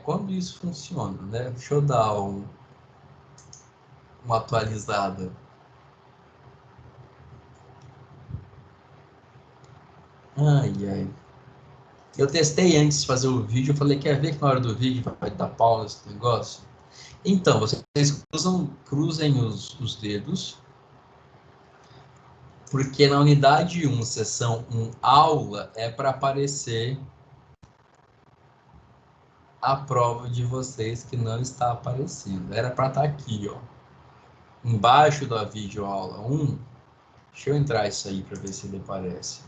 Quando isso funciona, né? Deixa eu dar uma atualizada. Ai, ai. Eu testei antes de fazer o vídeo, eu falei, quer ver que na hora do vídeo vai dar pau nesse negócio? Então, vocês cruzem os dedos, porque na unidade 1, seção 1, aula, é para aparecer a prova de vocês que não está aparecendo. Era para estar aqui, ó. Embaixo da videoaula 1, deixa eu entrar isso aí para ver se ele aparece.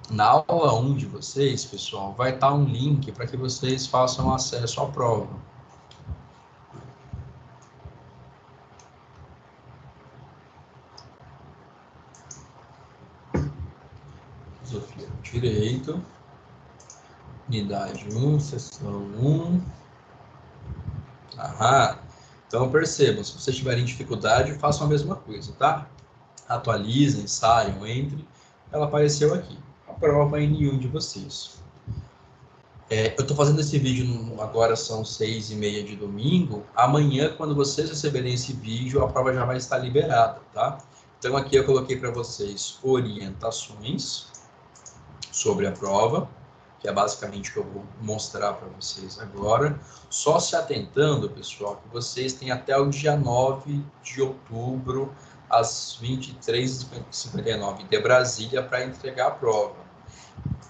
Na aula 1 de vocês, pessoal, vai estar um link para que vocês façam acesso à prova. Filosofia do Direito, unidade 1, seção 1. Então percebam, se vocês tiverem dificuldade, façam a mesma coisa, tá? Atualizem, saiam, entrem. Ela apareceu aqui. A prova em nenhum de vocês. Eu estou fazendo esse vídeo agora, são 6h30 de domingo. Amanhã, quando vocês receberem esse vídeo, a prova já vai estar liberada, tá? Então aqui eu coloquei para vocês orientações sobre a prova, que é basicamente o que eu vou mostrar para vocês agora. Só se atentando, pessoal, que vocês têm até o dia 9 de outubro, às 23h59 de Brasília, para entregar a prova.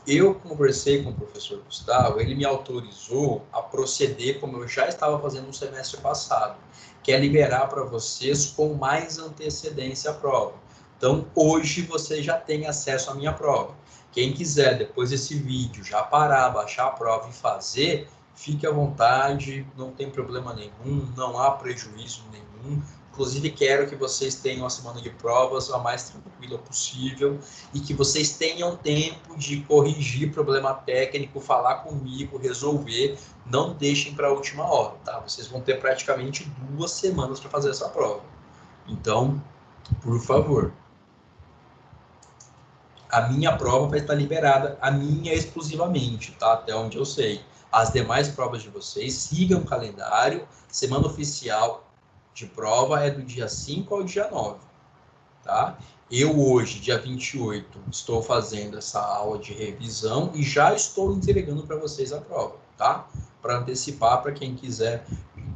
Eu conversei com o professor Gustavo, ele me autorizou a proceder como eu já estava fazendo no semestre passado, que é liberar para vocês com mais antecedência a prova. Então, hoje você já tem acesso à minha prova. Quem quiser, depois desse vídeo, já parar, baixar a prova e fazer, fique à vontade, não tem problema nenhum, não há prejuízo nenhum. Inclusive, quero que vocês tenham a semana de provas a mais tranquila possível e que vocês tenham tempo de corrigir problema técnico, falar comigo, resolver. Não deixem para a última hora, tá? Vocês vão ter praticamente 2 semanas para fazer essa prova. Então, por favor. A minha prova vai estar liberada, a minha exclusivamente, tá? Até onde eu sei. As demais provas de vocês, sigam o calendário. Semana oficial de prova é do dia 5 ao dia 9, tá? Eu hoje, dia 28, estou fazendo essa aula de revisão e já estou entregando para vocês a prova, tá? Para antecipar, para quem quiser,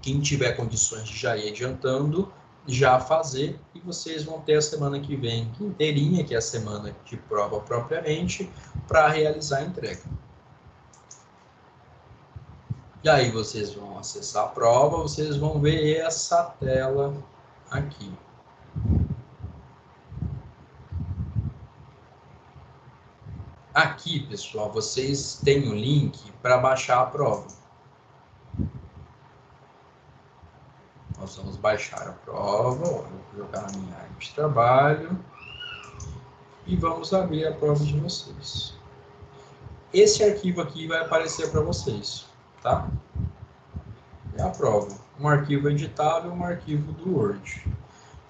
quem tiver condições de já ir adiantando, já fazer, e vocês vão ter a semana que vem inteirinha, que é a semana de prova propriamente, para realizar a entrega. E aí vocês vão acessar a prova, vocês vão ver essa tela aqui. Aqui, pessoal, vocês têm o link para baixar a prova. Nós vamos baixar a prova, ó, vou jogar na minha área de trabalho e vamos abrir a prova de vocês. Esse arquivo aqui vai aparecer para vocês, tá? É a prova. Um arquivo editável, um arquivo do Word.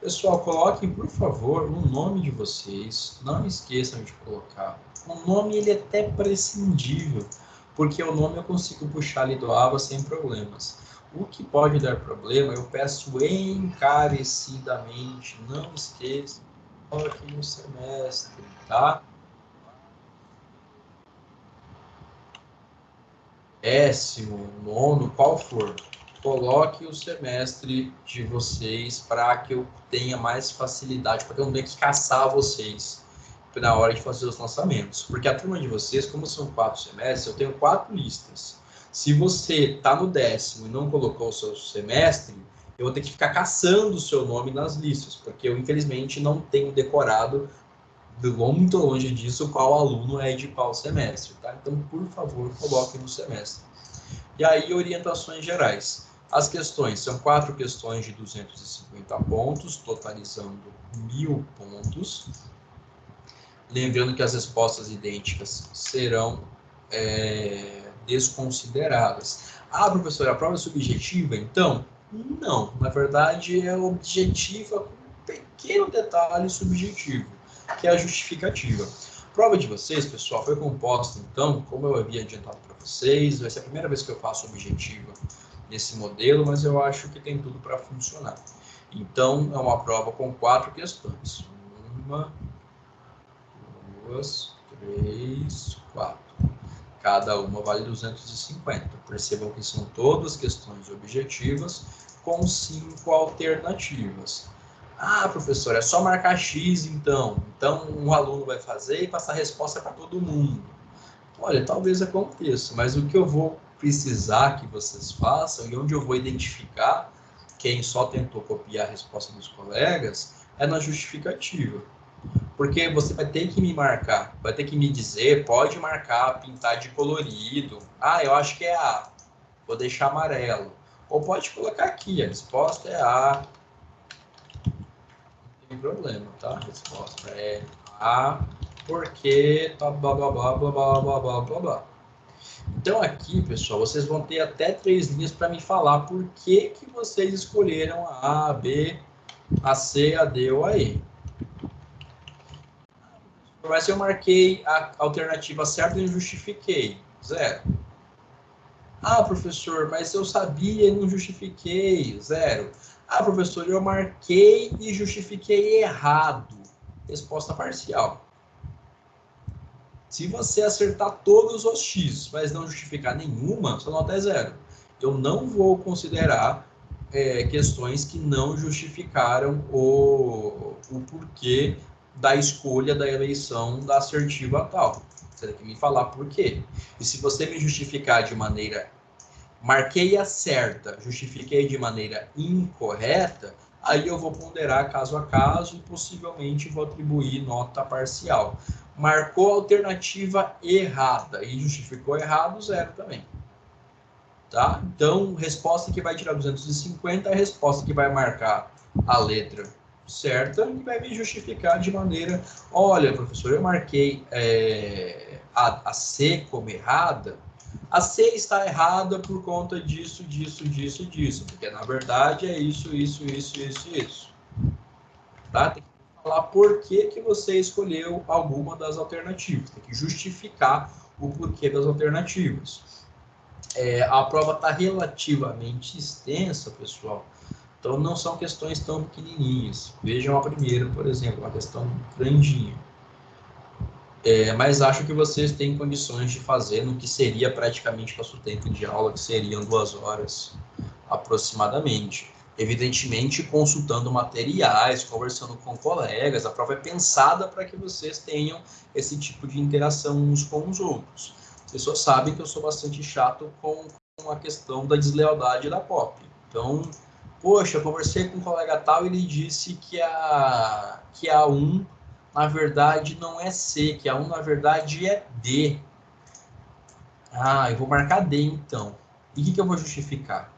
Pessoal, coloquem, por favor, o nome de vocês. Não esqueçam de colocar. O nome, ele é até prescindível, porque o nome eu consigo puxar ali do Ava sem problemas. O que pode dar problema, eu peço encarecidamente, não esqueçam, coloque no semestre, tá? 10º, 9º, qual for. Coloque o semestre de vocês para que eu tenha mais facilidade, para que eu não tenha que caçar vocês na hora de fazer os lançamentos. Porque a turma de vocês, como são 4 semestres, eu tenho 4 listas. Se você está no 10º e não colocou o seu semestre, eu vou ter que ficar caçando o seu nome nas listas, porque eu, infelizmente, não tenho decorado, muito longe disso, qual aluno é de qual semestre, tá? Então, por favor, coloque no semestre. E aí, orientações gerais. As questões são 4 questões de 250 pontos, totalizando 1000 pontos. Lembrando que as respostas idênticas serão desconsideradas. Ah, professor, a prova é subjetiva? Então, não. Na verdade, é objetiva com um pequeno detalhe subjetivo, que é a justificativa. A prova de vocês, pessoal, foi composta, então, como eu havia adiantado para vocês, vai ser a primeira vez que eu faço objetiva nesse modelo, mas eu acho que tem tudo para funcionar. Então, é uma prova com 4 questões. 1, 2, 3, 4. Cada uma vale 250. Percebam que são todas questões objetivas com 5 alternativas. Ah, professor, é só marcar X então. Então, um aluno vai fazer e passar a resposta para todo mundo. Olha, talvez aconteça, mas o que eu vou precisar que vocês façam e onde eu vou identificar quem só tentou copiar a resposta dos colegas é na justificativa. Porque você vai ter que me marcar, vai ter que me dizer, pode marcar, pintar de colorido. Ah, eu acho que é A, vou deixar amarelo. Ou pode colocar aqui, a resposta é A. Não tem problema, tá? A resposta é A, porque blá, blá, blá, blá, blá, blá, blá, blá, blá. Então aqui, pessoal, vocês vão ter até 3 linhas para me falar por que vocês escolheram a A, B, a C, a D ou a E. Mas eu marquei a alternativa certa e justifiquei. 0. Ah, professor, mas eu sabia e não justifiquei. 0. Ah, professor, eu marquei e justifiquei errado. Resposta parcial. Se você acertar todos os X, mas não justificar nenhuma, sua nota é 0. Eu não vou considerar questões que não justificaram o porquê da escolha da eleição da assertiva tal. Você tem que me falar por quê. E se você me justificar de maneira marquei a certa, justifiquei de maneira incorreta, aí eu vou ponderar caso a caso e possivelmente vou atribuir nota parcial. Marcou a alternativa errada e justificou errado, 0 também. Tá? Então, resposta que vai tirar 250 é a resposta que vai marcar a letra certa e vai me justificar de maneira, olha, professor, eu marquei a C como errada, a C está errada por conta disso, porque na verdade é isso. Tá? Tem que falar por que você escolheu alguma das alternativas, tem que justificar o porquê das alternativas. A prova está relativamente extensa, pessoal, então não são questões tão pequenininhas. Vejam a primeira, por exemplo, uma questão grandinha. Mas acho que vocês têm condições de fazer no que seria praticamente nosso tempo de aula, que seriam 2 horas aproximadamente. Evidentemente, consultando materiais, conversando com colegas, a prova é pensada para que vocês tenham esse tipo de interação uns com os outros. As pessoas sabem que eu sou bastante chato com a questão da deslealdade da POP. Então, poxa, eu conversei com um colega tal e ele disse que a 1, na verdade, não é C, que a 1, na verdade, é D. Ah, eu vou marcar D, então. E o que eu vou justificar?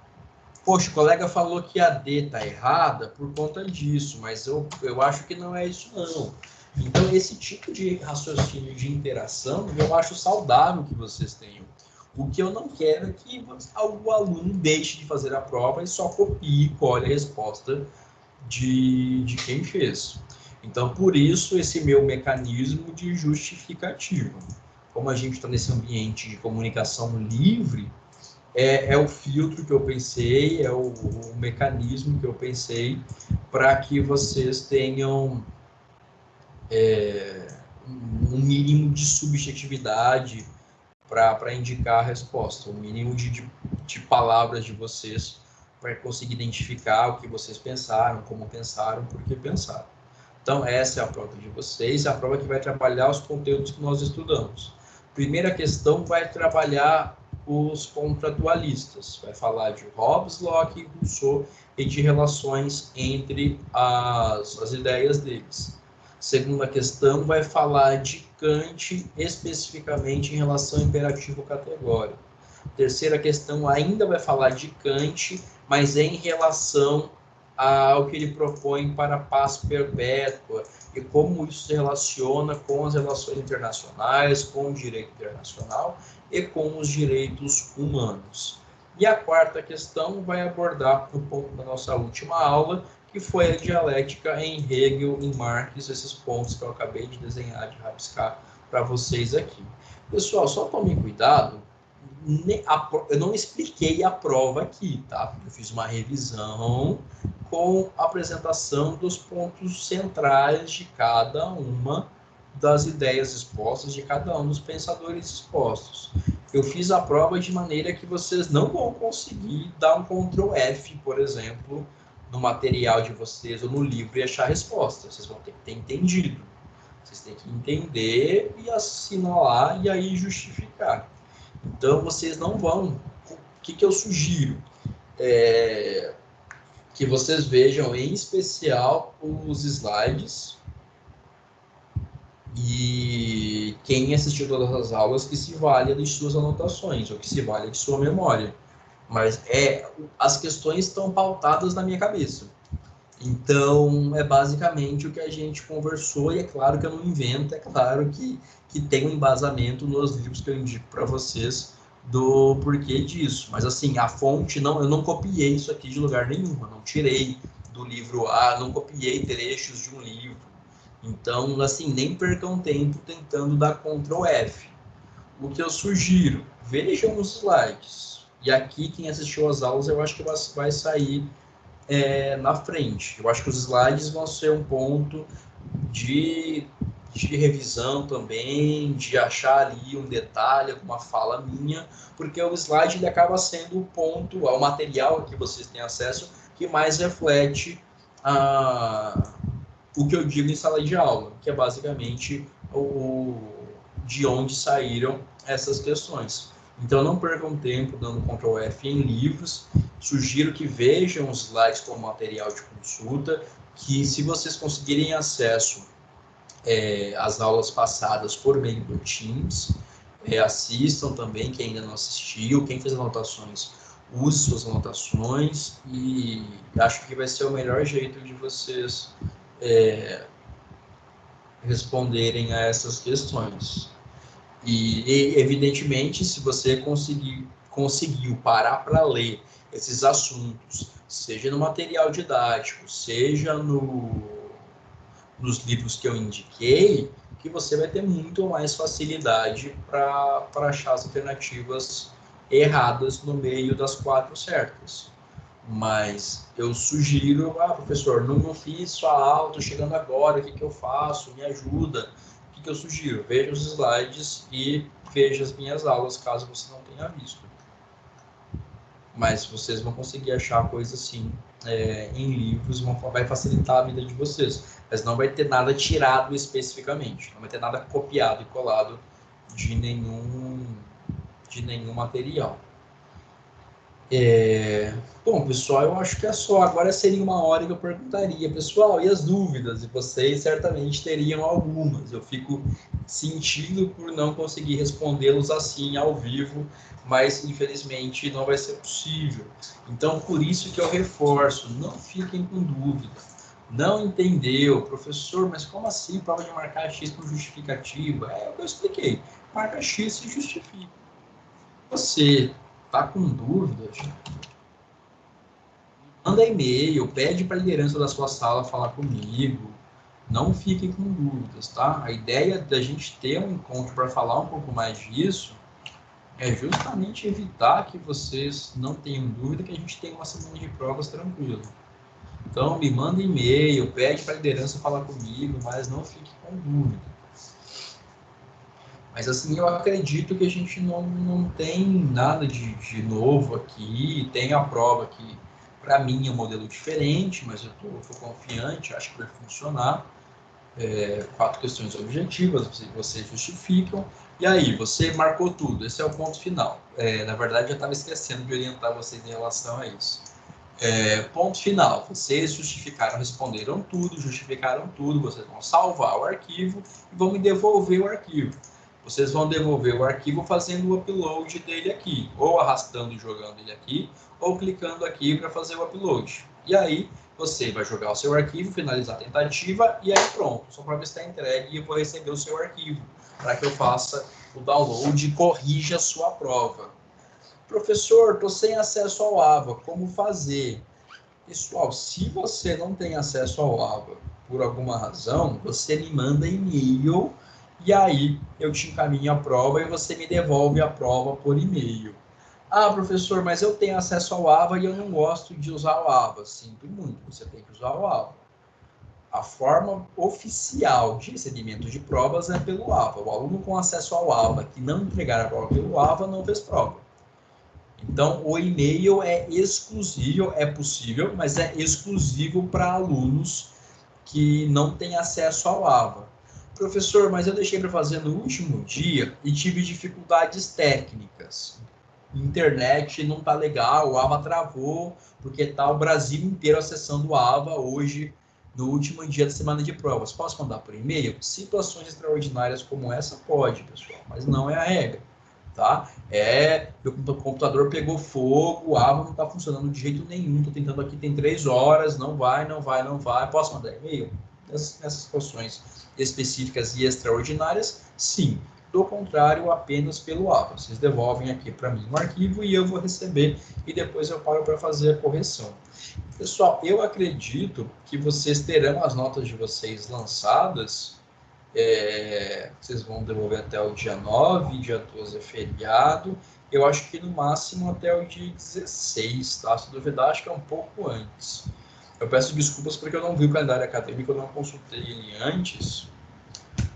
Poxa, o colega falou que a D está errada por conta disso, mas eu acho que não é isso, não. Então, esse tipo de raciocínio de interação, eu acho saudável que vocês tenham. O que eu não quero é que o aluno deixe de fazer a prova e só copie e colhe a resposta de quem fez. Então, por isso, esse meu mecanismo de justificativa. Como a gente está nesse ambiente de comunicação livre, é o filtro que eu pensei, é o mecanismo que eu pensei para que vocês tenham um mínimo de subjetividade para indicar a resposta, um mínimo de palavras de vocês para conseguir identificar o que vocês pensaram, como pensaram, por que pensaram. Então, essa é a prova de vocês, é a prova que vai trabalhar os conteúdos que nós estudamos. Primeira questão vai trabalhar os contratualistas, vai falar de Hobbes, Locke e Rousseau e de relações entre as ideias deles. Segunda questão vai falar de Kant especificamente em relação ao imperativo categórico. Terceira questão ainda vai falar de Kant, mas em relação ao que ele propõe para a paz perpétua e como isso se relaciona com as relações internacionais, com o direito internacional e com os direitos humanos. E a quarta questão vai abordar o ponto da nossa última aula, que foi a dialética em Hegel, em Marx, esses pontos que eu acabei de desenhar, de rabiscar para vocês aqui. Pessoal, só tomem cuidado, eu não expliquei a prova aqui, tá? Eu fiz uma revisão com a apresentação dos pontos centrais de cada uma das ideias expostas, de cada um dos pensadores expostos. Eu fiz a prova de maneira que vocês não vão conseguir dar um Ctrl F, por exemplo, no material de vocês ou no livro e achar a resposta. Vocês vão ter que ter entendido. Vocês têm que entender e assinalar e aí justificar. Então, vocês não vão... O que eu sugiro? Que vocês vejam, em especial, os slides. E quem assistiu todas as aulas, que se valha de suas anotações, ou que se valha de sua memória. Mas as questões estão pautadas na minha cabeça. Então, é basicamente o que a gente conversou, e é claro que eu não invento, é claro que tem um embasamento nos livros que eu indico para vocês do porquê disso. Mas, assim, a fonte, eu não copiei isso aqui de lugar nenhum, eu não tirei do livro A, não copiei trechos de um livro. Então, assim, nem percam tempo tentando dar Ctrl F. O que eu sugiro, vejam os slides. E aqui, quem assistiu às aulas, eu acho que vai sair na frente. Eu acho que os slides vão ser um ponto de revisão também, de achar ali um detalhe, alguma fala minha, porque o slide ele acaba sendo o ponto, o material que vocês têm acesso, que mais reflete o que eu digo em sala de aula, que é basicamente de onde saíram essas questões. Então, não percam tempo dando Ctrl F em livros. Sugiro que vejam os slides como material de consulta, que se vocês conseguirem acesso às aulas passadas por meio do Teams, assistam também, quem ainda não assistiu, quem fez anotações, use suas anotações, e acho que vai ser o melhor jeito de vocês responderem a essas questões. E evidentemente, se você conseguiu parar para ler esses assuntos, seja no material didático, seja nos livros que eu indiquei, que você vai ter muito mais facilidade para achar as alternativas erradas no meio das 4 certas. Mas eu sugiro, professor, não fiz sua aula, estou chegando agora, o que eu faço? Me ajuda. O que eu sugiro? Veja os slides e veja as minhas aulas, caso você não tenha visto. Mas vocês vão conseguir achar coisa assim em livros, vai facilitar a vida de vocês. Mas não vai ter nada tirado especificamente, não vai ter nada copiado e colado de nenhum material. Bom, pessoal, eu acho que é só. Agora seria uma hora que eu perguntaria, pessoal, e as dúvidas? E vocês certamente teriam algumas. Eu fico sentindo por não conseguir respondê-los assim ao vivo, mas infelizmente não vai ser possível. Então, por isso que eu reforço, não fiquem com dúvida. Não entendeu, professor, mas como assim prova de marcar X por justificativa? É o que eu expliquei. Marca X e justifica. Você tá com dúvidas? Manda e-mail, pede para a liderança da sua sala falar comigo. Não fiquem com dúvidas, tá? A ideia da gente ter um encontro para falar um pouco mais disso é justamente evitar que vocês não tenham dúvida, que a gente tenha uma semana de provas tranquila. Então, me manda e-mail, pede para a liderança falar comigo, mas não fique com dúvida. Mas, assim, eu acredito que a gente não tem nada de novo aqui. Tem a prova que, para mim, é um modelo diferente, mas eu estou confiante, acho que vai funcionar. 4 questões objetivas, vocês justificam. E aí, você marcou tudo, esse é o ponto final. Na verdade, eu estava esquecendo de orientar vocês em relação a isso. Ponto final, vocês justificaram, responderam tudo, justificaram tudo, vocês vão salvar o arquivo e vão me devolver o arquivo. Vocês vão devolver o arquivo fazendo o upload dele aqui, ou arrastando e jogando ele aqui, ou clicando aqui para fazer o upload. E aí, você vai jogar o seu arquivo, finalizar a tentativa, e aí pronto, sua prova está entregue e eu vou receber o seu arquivo, para que eu faça o download e corrija a sua prova. Professor, estou sem acesso ao AVA, como fazer? Pessoal, se você não tem acesso ao AVA por alguma razão, você me manda e-mail e aí eu te encaminho a prova e você me devolve a prova por e-mail. Ah, professor, mas eu tenho acesso ao AVA e eu não gosto de usar o AVA. Sinto muito, você tem que usar o AVA. A forma oficial de recebimento de provas é pelo AVA. O aluno com acesso ao AVA que não entregar a prova pelo AVA não fez prova. Então, o e-mail é exclusivo, é possível, mas é exclusivo para alunos que não têm acesso ao AVA. Professor, mas eu deixei para fazer no último dia e tive dificuldades técnicas. Internet não está legal, o AVA travou, porque está o Brasil inteiro acessando o AVA hoje, no último dia da semana de provas. Posso mandar por e-mail? Situações extraordinárias como essa pode, pessoal, mas não é a regra. Tá? Meu computador pegou fogo, o AVA não está funcionando de jeito nenhum, estou tentando aqui, tem 3 horas, não vai, posso mandar e-mail? Nessas situações específicas e extraordinárias, sim. Do contrário, apenas pelo AVA. Vocês devolvem aqui para mim um arquivo e eu vou receber e depois eu paro para fazer a correção. Pessoal, eu acredito que vocês terão as notas de vocês lançadas. Vocês vão devolver até o dia 9, dia 12 é feriado, eu acho que no máximo até o dia 16, tá? Se duvidar, acho que é um pouco antes. Eu peço desculpas porque eu não vi o calendário acadêmico, eu não consultei ele antes.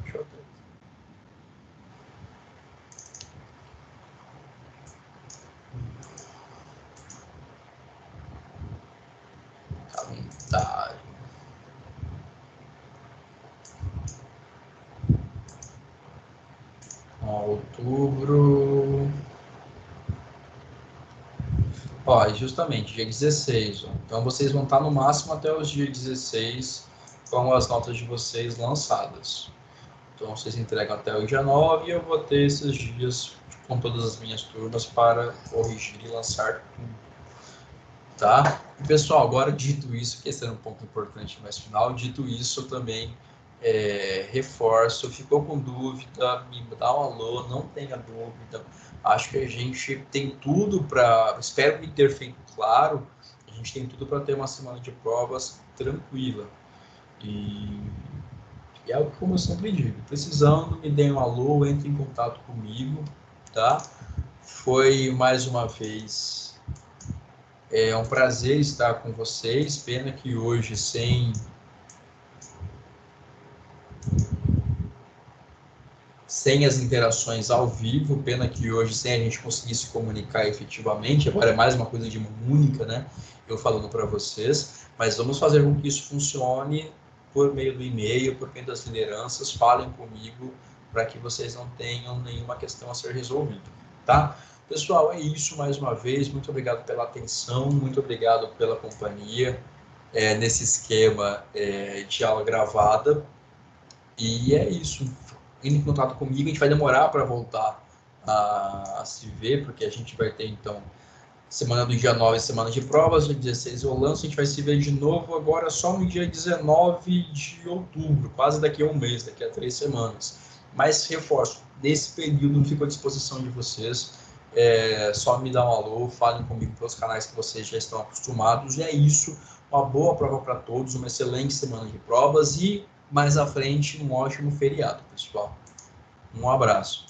Deixa eu ver. Calendário. Outubro. Ó, justamente, dia 16. Ó. Então, vocês vão estar no máximo até os dias 16 com as notas de vocês lançadas. Então, vocês entregam até o dia 9 e eu vou ter esses dias com todas as minhas turmas para corrigir e lançar tudo. Tá? E, pessoal, agora dito isso, que esse era um ponto importante mais final, dito isso, eu também reforço, ficou com dúvida, me dá um alô, não tenha dúvida. Acho que a gente tem tudo para, espero me ter feito claro, a gente tem tudo para ter uma semana de provas tranquila. E é o que, como eu sempre digo, precisando, me deem um alô, entre em contato comigo, tá? Foi mais uma vez um prazer estar com vocês, pena que hoje sem as interações ao vivo, pena que hoje sem a gente conseguir se comunicar efetivamente, agora é mais uma coisa de mão única, né? Eu falando para vocês, mas vamos fazer com que isso funcione por meio do e-mail, por meio das lideranças, falem comigo para que vocês não tenham nenhuma questão a ser resolvida, tá? Pessoal, é isso mais uma vez, muito obrigado pela atenção, muito obrigado pela companhia nesse esquema de aula gravada, e é isso. Entre em contato comigo, a gente vai demorar para voltar a se ver, porque a gente vai ter, então, semana do dia 9, semana de provas, dia 16 eu lanço, a gente vai se ver de novo agora só no dia 19 de outubro, quase daqui a um mês, daqui a 3 semanas. Mas, reforço, nesse período eu fico à disposição de vocês, só me dá um alô, falem comigo pelos canais que vocês já estão acostumados, e é isso, uma boa prova para todos, uma excelente semana de provas e mais à frente, um ótimo feriado, pessoal. Um abraço.